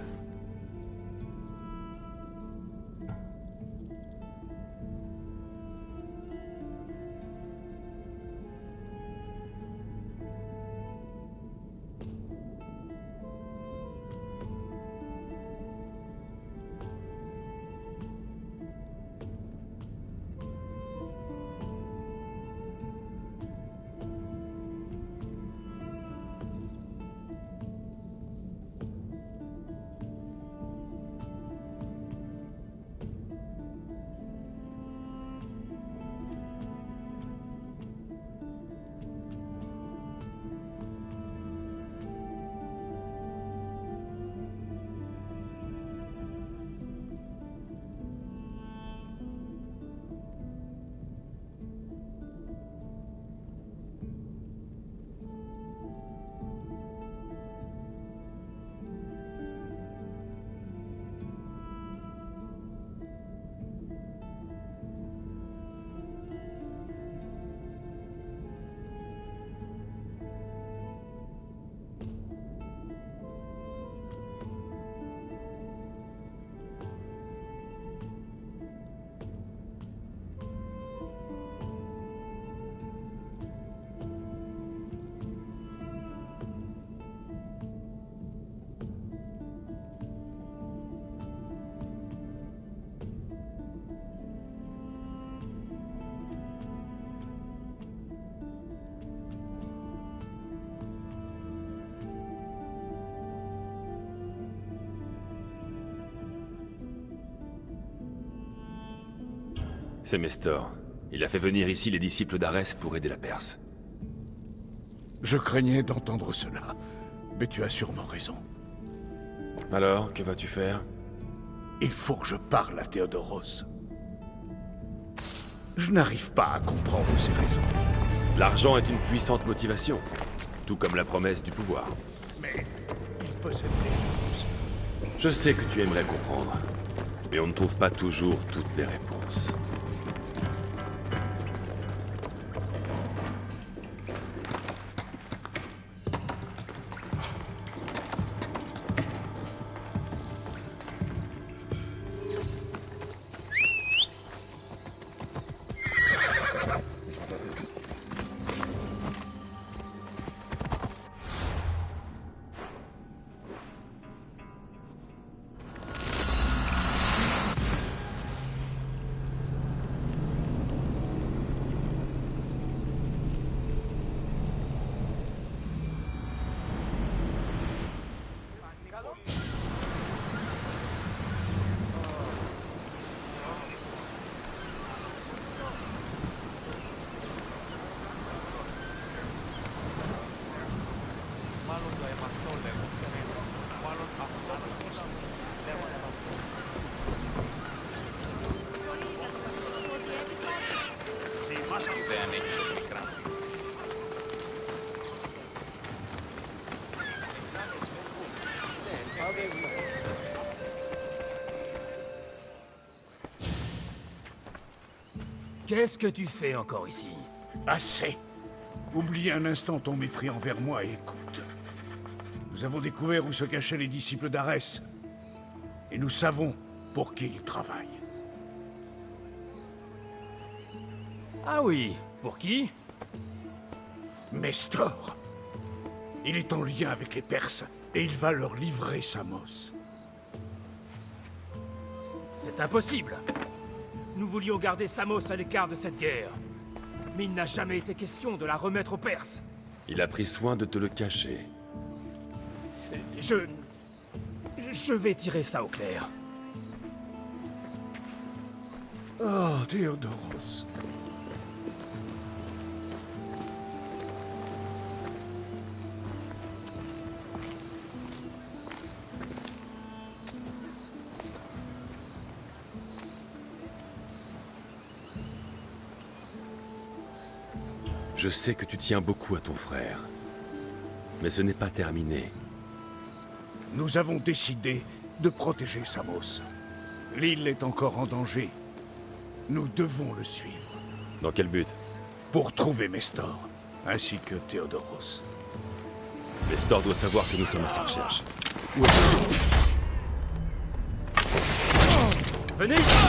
C'est Mestor. Il a fait venir ici les disciples d'Arès pour aider la Perse. Je craignais d'entendre cela, mais tu as sûrement raison. Alors, que vas-tu faire? Il faut que je parle à Théodoros. Je n'arrive pas à comprendre ses raisons. L'argent est une puissante motivation, tout comme la promesse du pouvoir. Mais il possède déjà tout ça. Je sais que tu aimerais comprendre, mais on ne trouve pas toujours toutes les réponses. Qu'est-ce que tu fais encore ici? Assez. Oublie un instant ton mépris envers moi et écoute. Nous avons découvert où se cachaient les disciples d'Arès. Et nous savons pour qui ils travaillent. Ah oui, pour qui? Mestor. Il est en lien avec les Perses et il va leur livrer Samos. C'est impossible. Nous voulions garder Samos à l'écart de cette guerre. Mais il n'a jamais été question de la remettre aux Perses. Il a pris soin de te le cacher. Je vais tirer ça au clair. Oh, Théodoros. Je sais que tu tiens beaucoup à ton frère. Mais ce n'est pas terminé. Nous avons décidé de protéger Samos. L'île est encore en danger. Nous devons le suivre. Dans quel but? Pour trouver Mestor, ainsi que Théodoros. Mestor doit savoir que nous sommes à sa recherche. Où est Théodoros? Venez ici!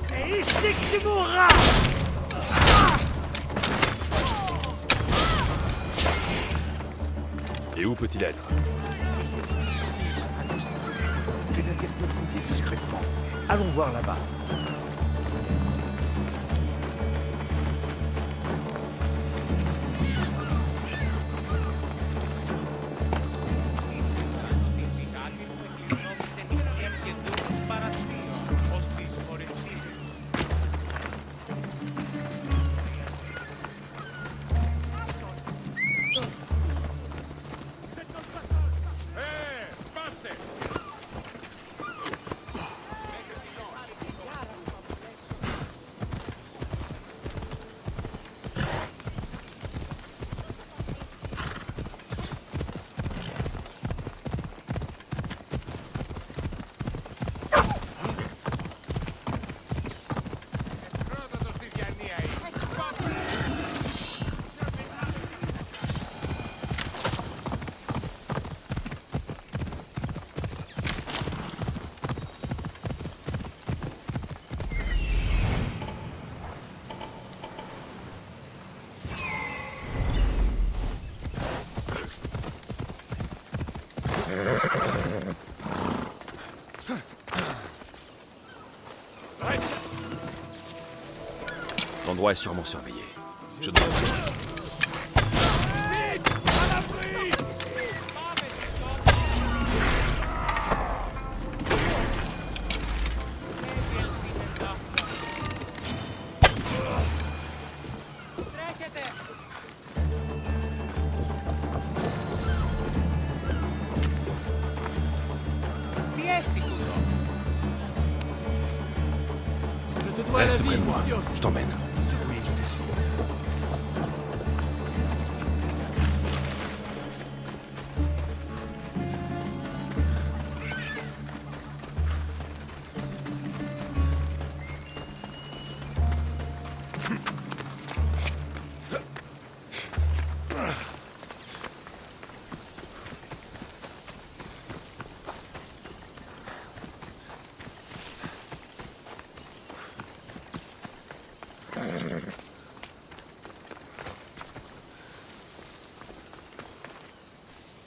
C'est ici que tu mourras! Et où peut-il être? Les navires peuvent rouler discrètement. Allons voir là-bas. L'endroit est sûrement surveillé. Je dois... Je te dois Reste la près vie, de moi, Mystios. je t'emmène. Oui, je te suis.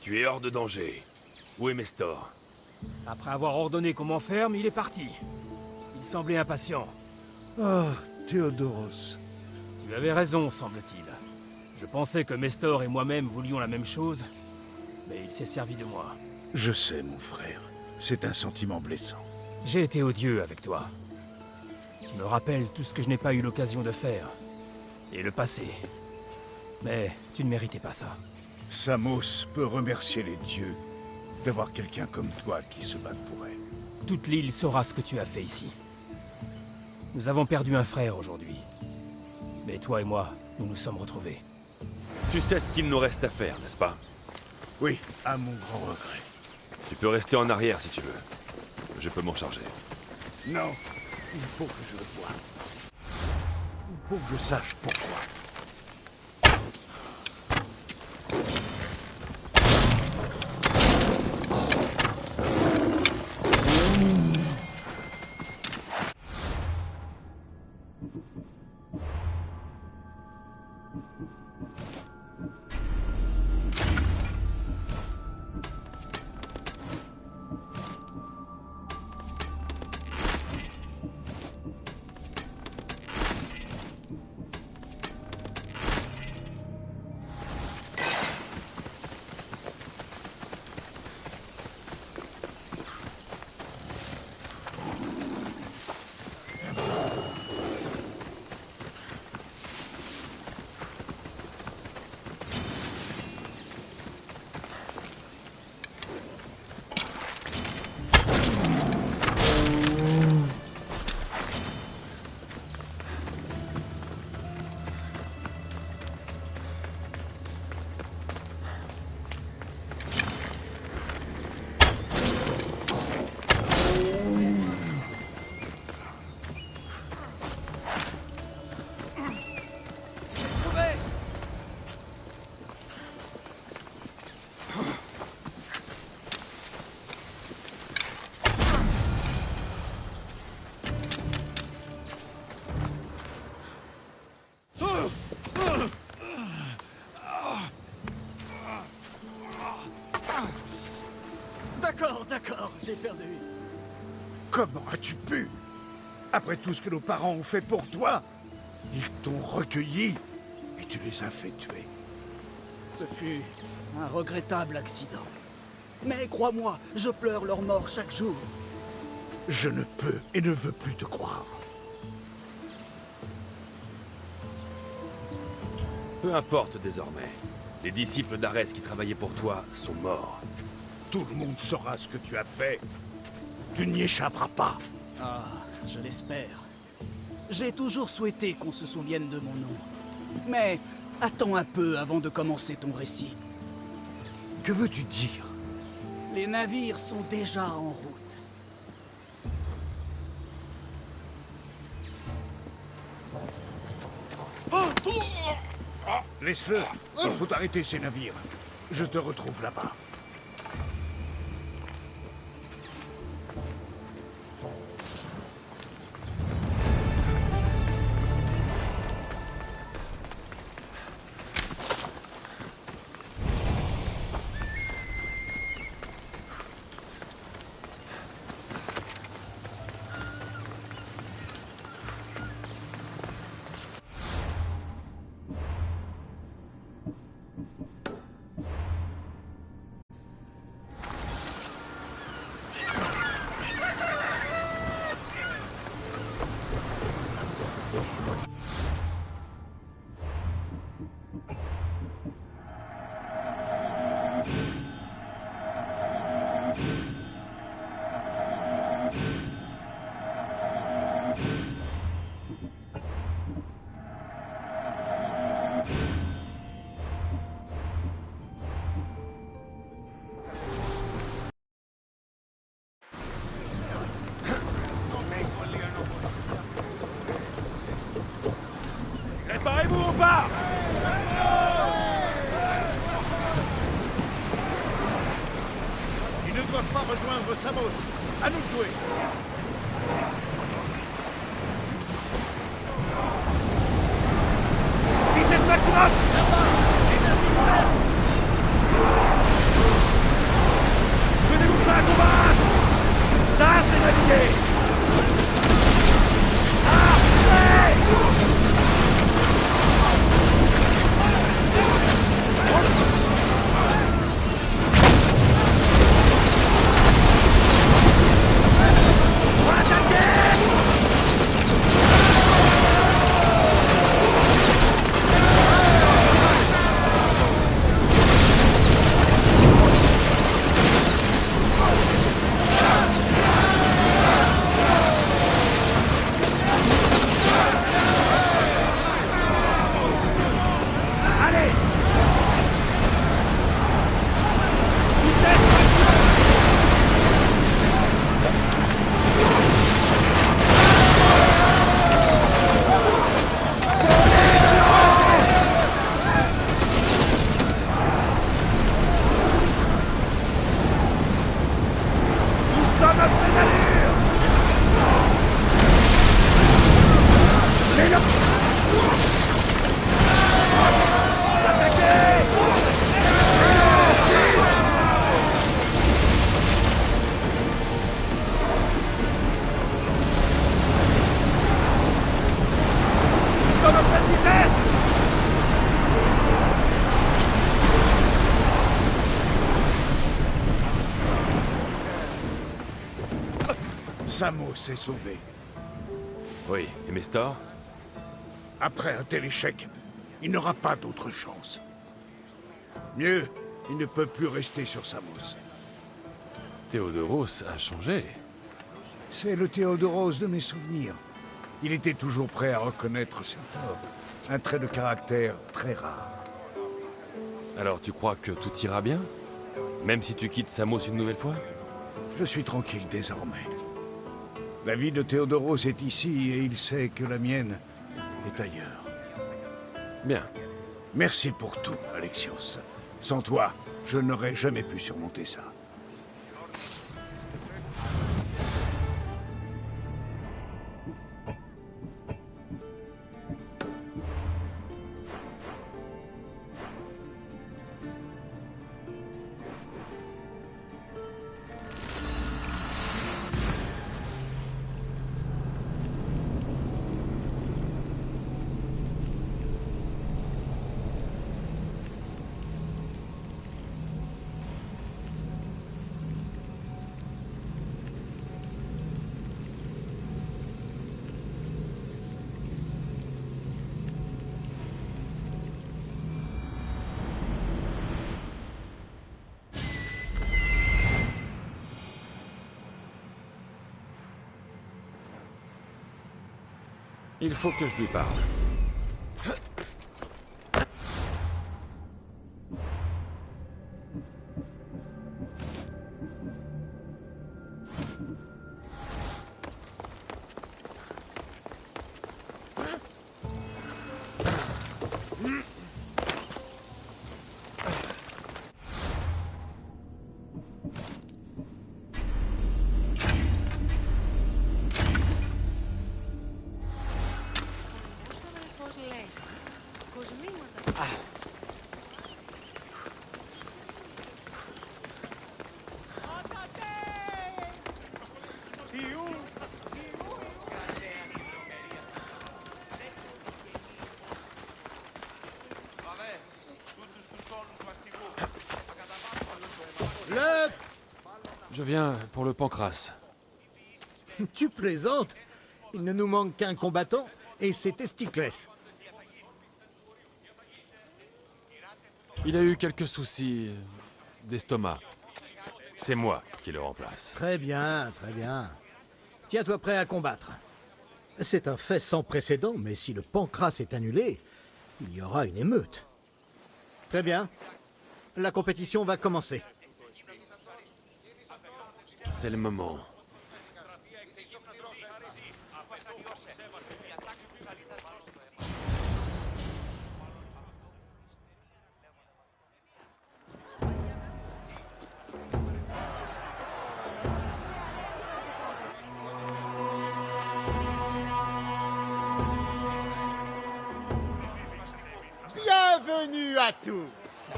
Tu es hors de danger. Où est Mestor? Après avoir ordonné qu'on m'enferme, il est parti. Il semblait impatient. Ah, Théodoros. Tu avais raison, semble-t-il. Je pensais que Mestor et moi-même voulions la même chose, mais il s'est servi de moi. Je sais, mon frère. C'est un sentiment blessant. J'ai été odieux avec toi. Tu me rappelles tout ce que je n'ai pas eu l'occasion de faire. Et le passé. Mais tu ne méritais pas ça. Samos peut remercier les dieux d'avoir quelqu'un comme toi qui se batte pour elle. Toute l'île saura ce que tu as fait ici. Nous avons perdu un frère aujourd'hui. Mais toi et moi, nous nous sommes retrouvés. Tu sais ce qu'il nous reste à faire, n'est-ce pas? Oui, à mon grand regret. Tu peux rester en arrière si tu veux. Je peux m'en charger. Non, il faut que je le voie. Il faut que je sache pourquoi. D'accord, j'ai perdu. Comment as-tu pu? Après tout ce que nos parents ont fait pour toi, ils t'ont recueilli et tu les as fait tuer. Ce fut un regrettable accident. Mais crois-moi, je pleure leur mort chaque jour. Je ne peux et ne veux plus te croire. Peu importe désormais. Les disciples d'Arès qui travaillaient pour toi sont morts. Tout le monde saura ce que tu as fait. Tu n'y échapperas pas. Ah, je l'espère. J'ai toujours souhaité qu'on se souvienne de mon nom. Mais attends un peu avant de commencer ton récit. Que veux-tu dire? Les navires sont déjà en route. Laisse-le. Il faut arrêter ces navires. Je te retrouve là-bas. pas! Ils ne doivent pas rejoindre Samos. À nous de jouer. Vitesse maximum! Tenez-vous prêts à combattre! Ça, c'est naviguer! Samos est sauvé. Oui, et Mestor? Après un tel échec, il n'aura pas d'autre chance. Mieux, il ne peut plus rester sur Samos. Théodoros a changé. C'est le Théodoros de mes souvenirs. Il était toujours prêt à reconnaître ses torts. Un trait de caractère très rare. Alors tu crois que tout ira bien? Même si tu quittes Samos une nouvelle fois? Je suis tranquille désormais. La vie de Théodoros est ici et il sait que la mienne est ailleurs. Bien. Merci pour tout, Alexios. Sans toi, je n'aurais jamais pu surmonter ça. Il faut que je lui parle. Je viens pour le Pancras. Tu plaisantes? Il ne nous manque qu'un combattant, et c'est Testiclès. Il a eu quelques soucis d'estomac. C'est moi qui le remplace. Très bien, très bien. Tiens-toi prêt à combattre. C'est un fait sans précédent, mais si le Pancras est annulé, il y aura une émeute. Très bien. La compétition va commencer. C'est le moment. tous.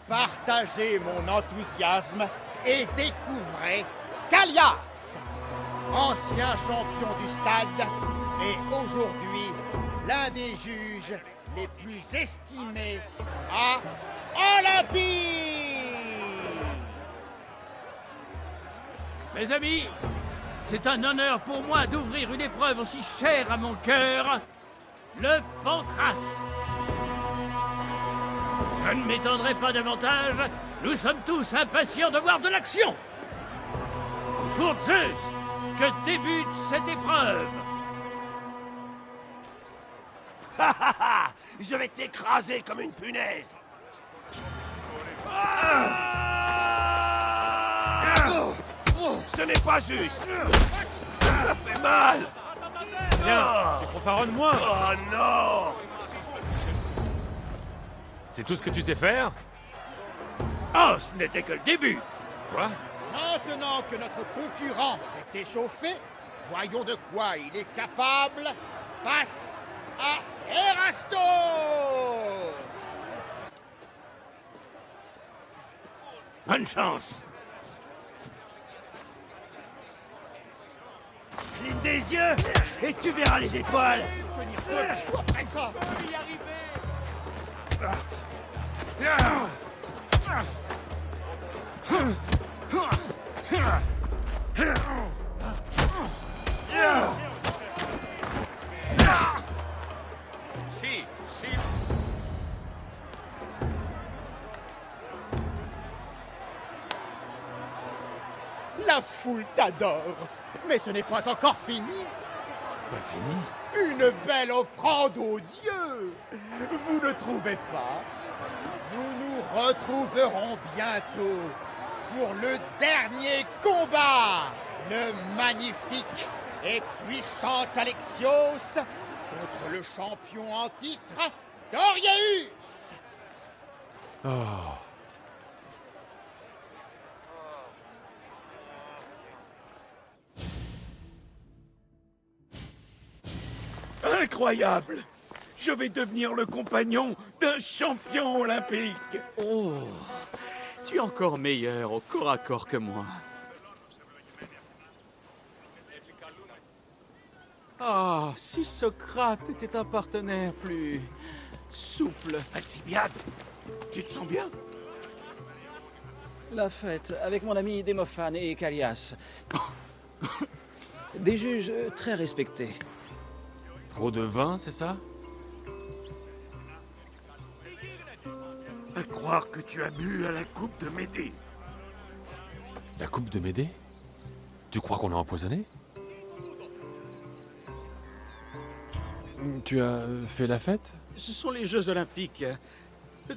Partagez mon enthousiasme et découvrez Kalias, ancien champion du stade et aujourd'hui l'un des juges les plus estimés à Olympie. Mes amis, c'est un honneur pour moi d'ouvrir une épreuve aussi chère à mon cœur, le Pancrace. Je ne m'étendrai pas davantage, nous sommes tous impatients de voir de l'action. Pour Zeus, que débute cette épreuve. Je vais t'écraser comme une punaise. Ce n'est pas juste. Ça fait mal. Tiens, tu fanfaronnes moins. Oh non. C'est tout ce que tu sais faire? Oh, ce n'était que le début. Quoi? Maintenant que notre concurrent s'est échauffé, voyons de quoi il est capable face à Erastos. Bonne chance. Cligne des yeux et tu verras les étoiles. Tenir debout après ça. Si. La foule t'adore, mais ce n'est pas encore fini. Pas fini? Une belle offrande aux dieux. Vous ne trouvez pas? Nous nous retrouverons bientôt pour le dernier combat. Le magnifique et puissant Alexios contre le champion en titre, Doriaeus. Oh. Incroyable. Je vais devenir le compagnon d'un champion olympique. Oh, tu es encore meilleur au corps à corps que moi. Ah, si Socrate était un partenaire plus souple. Alcibiade, tu te sens bien? La fête avec mon ami Démophane et Callias. Des juges très respectés. Trop de vin, c'est ça? À croire que tu as bu à la coupe de Médée. La coupe de Médée? Tu crois qu'on l'a empoisonné? Tu as fait la fête? Ce sont les Jeux Olympiques.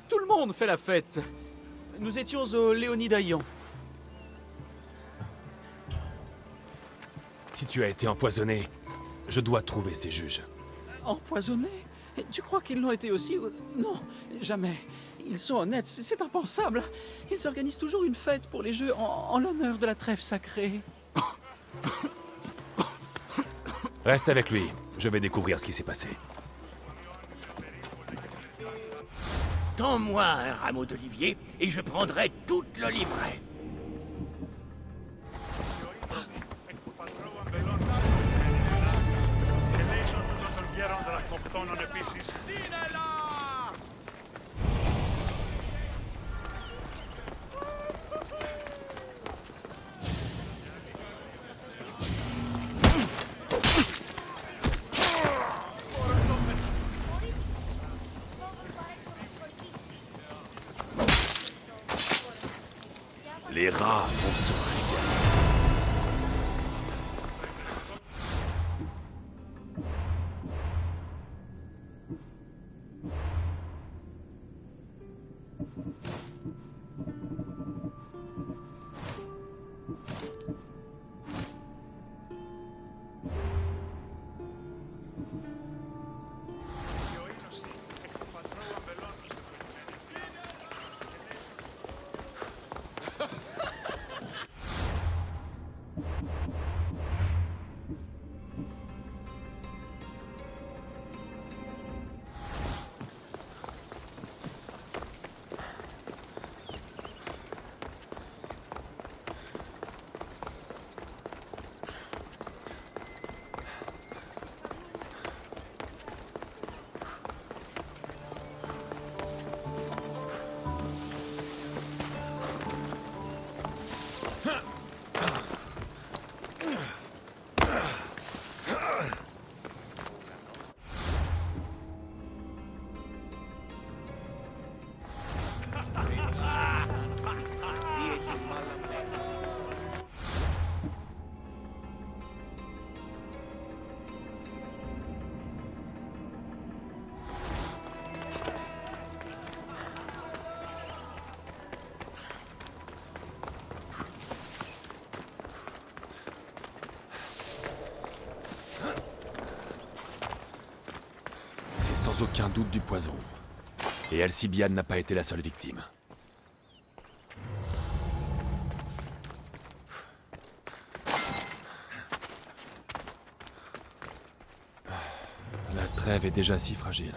Tout le monde fait la fête. Nous étions au Léonidaïon. Si tu as été empoisonné, je dois trouver ces juges. Empoisonnés? Tu crois qu'ils l'ont été aussi? Non, jamais. Ils sont honnêtes, c'est impensable. Ils organisent toujours une fête pour les Jeux en l'honneur de la trêve sacrée. Reste avec lui, je vais découvrir ce qui s'est passé. Tends-moi un rameau d'olivier et je prendrai toute le livret. Les rats vont se régaler. sans aucun doute du poison. Et Alcibiade n'a pas été la seule victime. La trêve est déjà si fragile.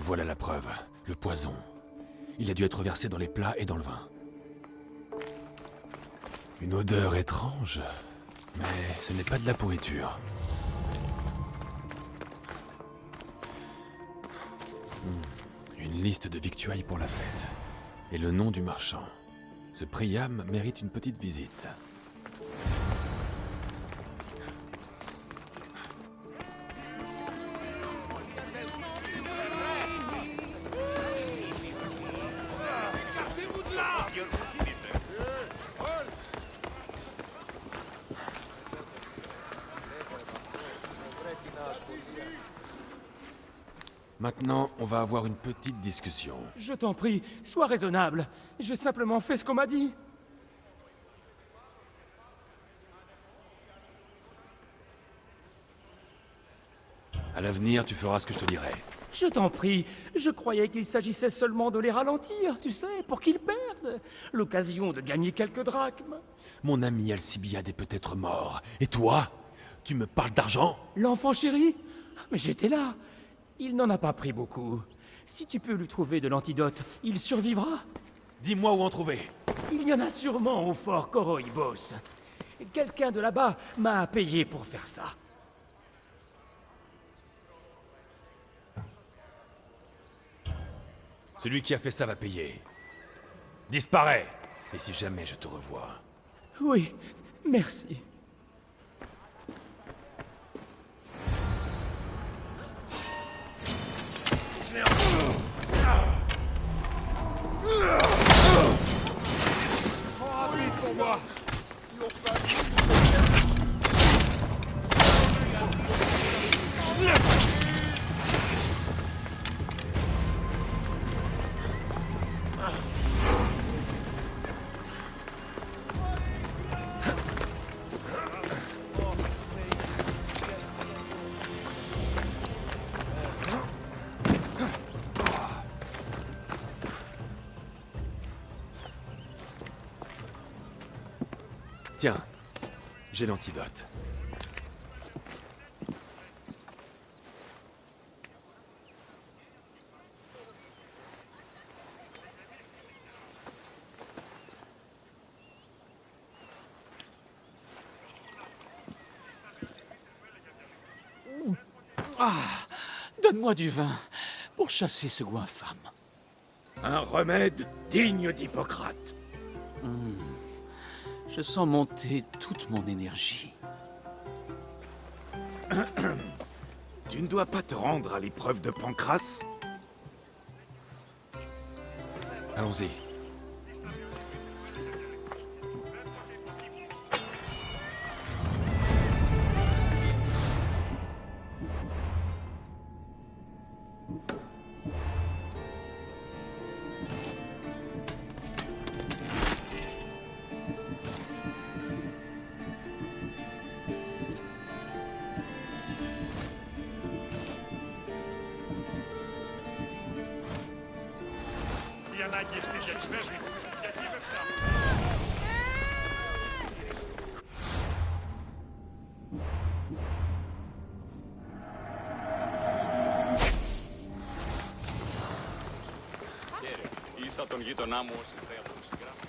Voilà la preuve, le poison. Il a dû être versé dans les plats et dans le vin. Une odeur étrange, mais ce n'est pas de la pourriture. Une liste de victuailles pour la fête. Et le nom du marchand. Ce Priam mérite une petite visite. Maintenant, on va avoir une petite discussion. Je t'en prie, sois raisonnable. J'ai simplement fait ce qu'on m'a dit. À l'avenir, tu feras ce que je te dirai. Je t'en prie, je croyais qu'il s'agissait seulement de les ralentir, tu sais, pour qu'ils perdent. L'occasion de gagner quelques drachmes. Mon ami Alcibiade est peut-être mort. Et toi? Tu me parles d'argent? L'enfant chéri? Mais j'étais là. Il n'en a pas pris beaucoup. Si tu peux lui trouver de l'antidote, il survivra. Dis-moi où en trouver. Il y en a sûrement au fort Coroïbos. Quelqu'un de là-bas m'a payé pour faire ça. Celui qui a fait ça va payer. Disparais. Et si jamais je te revois... Oui, merci. Pour moi. Tiens, j'ai l'antidote. Ah, donne-moi du vin pour chasser ce goût infâme. Un remède digne d'Hippocrate. Je sens monter toute mon énergie. Tu ne dois pas te rendre à l'épreuve de Pancrace? Allons-y. Τον γείτονά μου όσοι θα από το συγγράφο.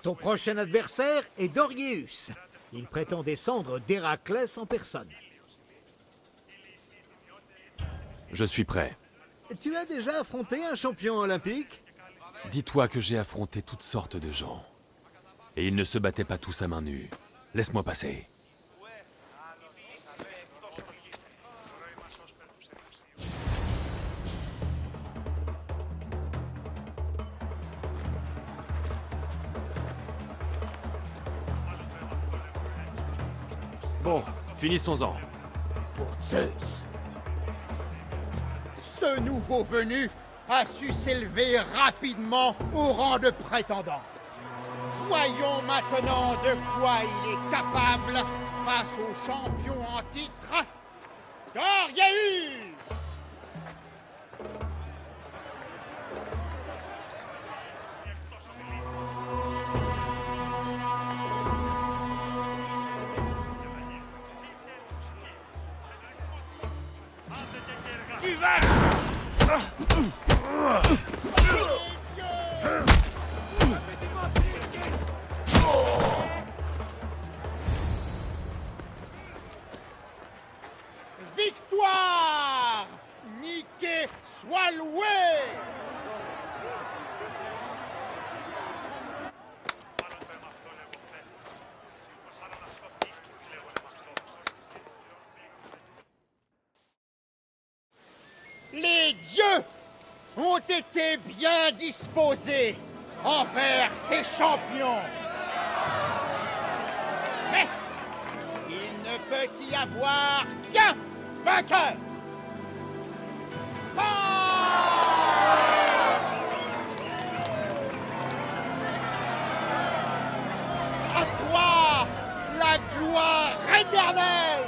Ton prochain adversaire est Dorieus. Il prétend descendre d'Héraclès en personne. Je suis prêt. Tu as déjà affronté un champion olympique? Dis-toi que j'ai affronté toutes sortes de gens. Et ils ne se battaient pas tous à main nue. Laisse-moi passer. Bon, finissons-en. Pour Zeus. Ce nouveau venu a su s'élever rapidement au rang de prétendant. Voyons maintenant de quoi il est capable face au champion en titre, Dorieus. Victoire! Nike soit loué! Les dieux ont été bien disposés envers ces champions. Mais il ne peut y avoir qu'un vainqueur. À toi la gloire éternelle.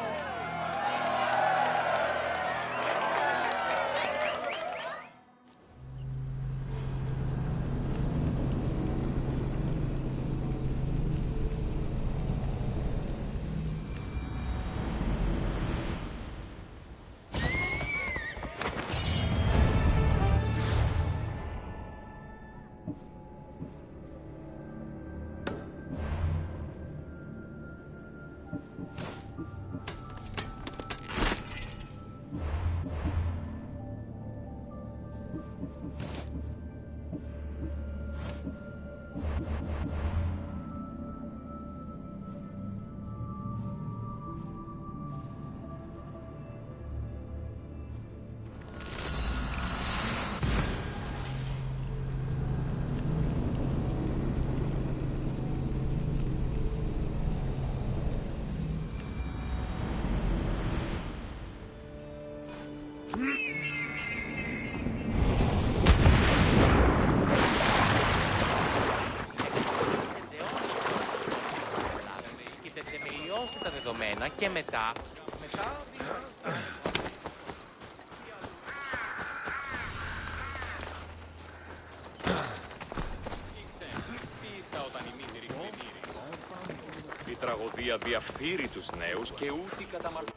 Τα δεδομένα και μετά... Η τραγωδία διαφθείρει τους νέους και ούτε καταμαρτύρει.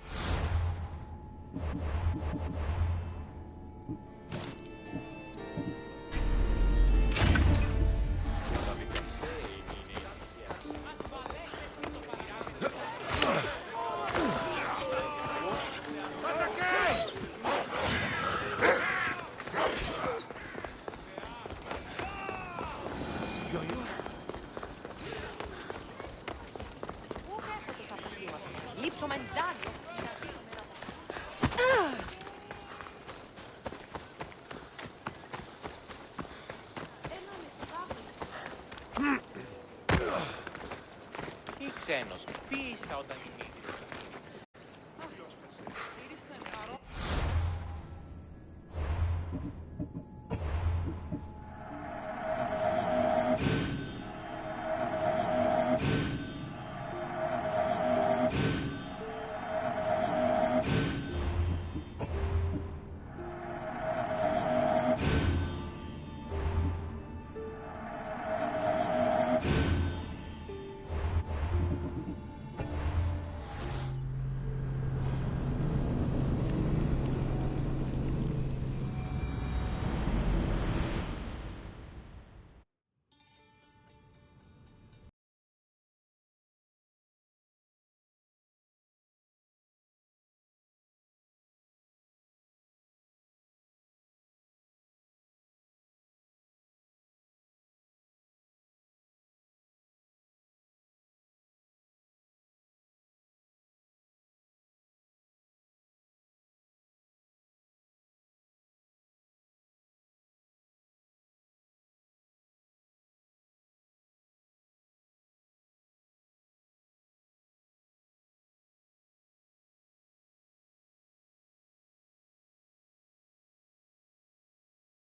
Ή ξένος, ποίησα όταν η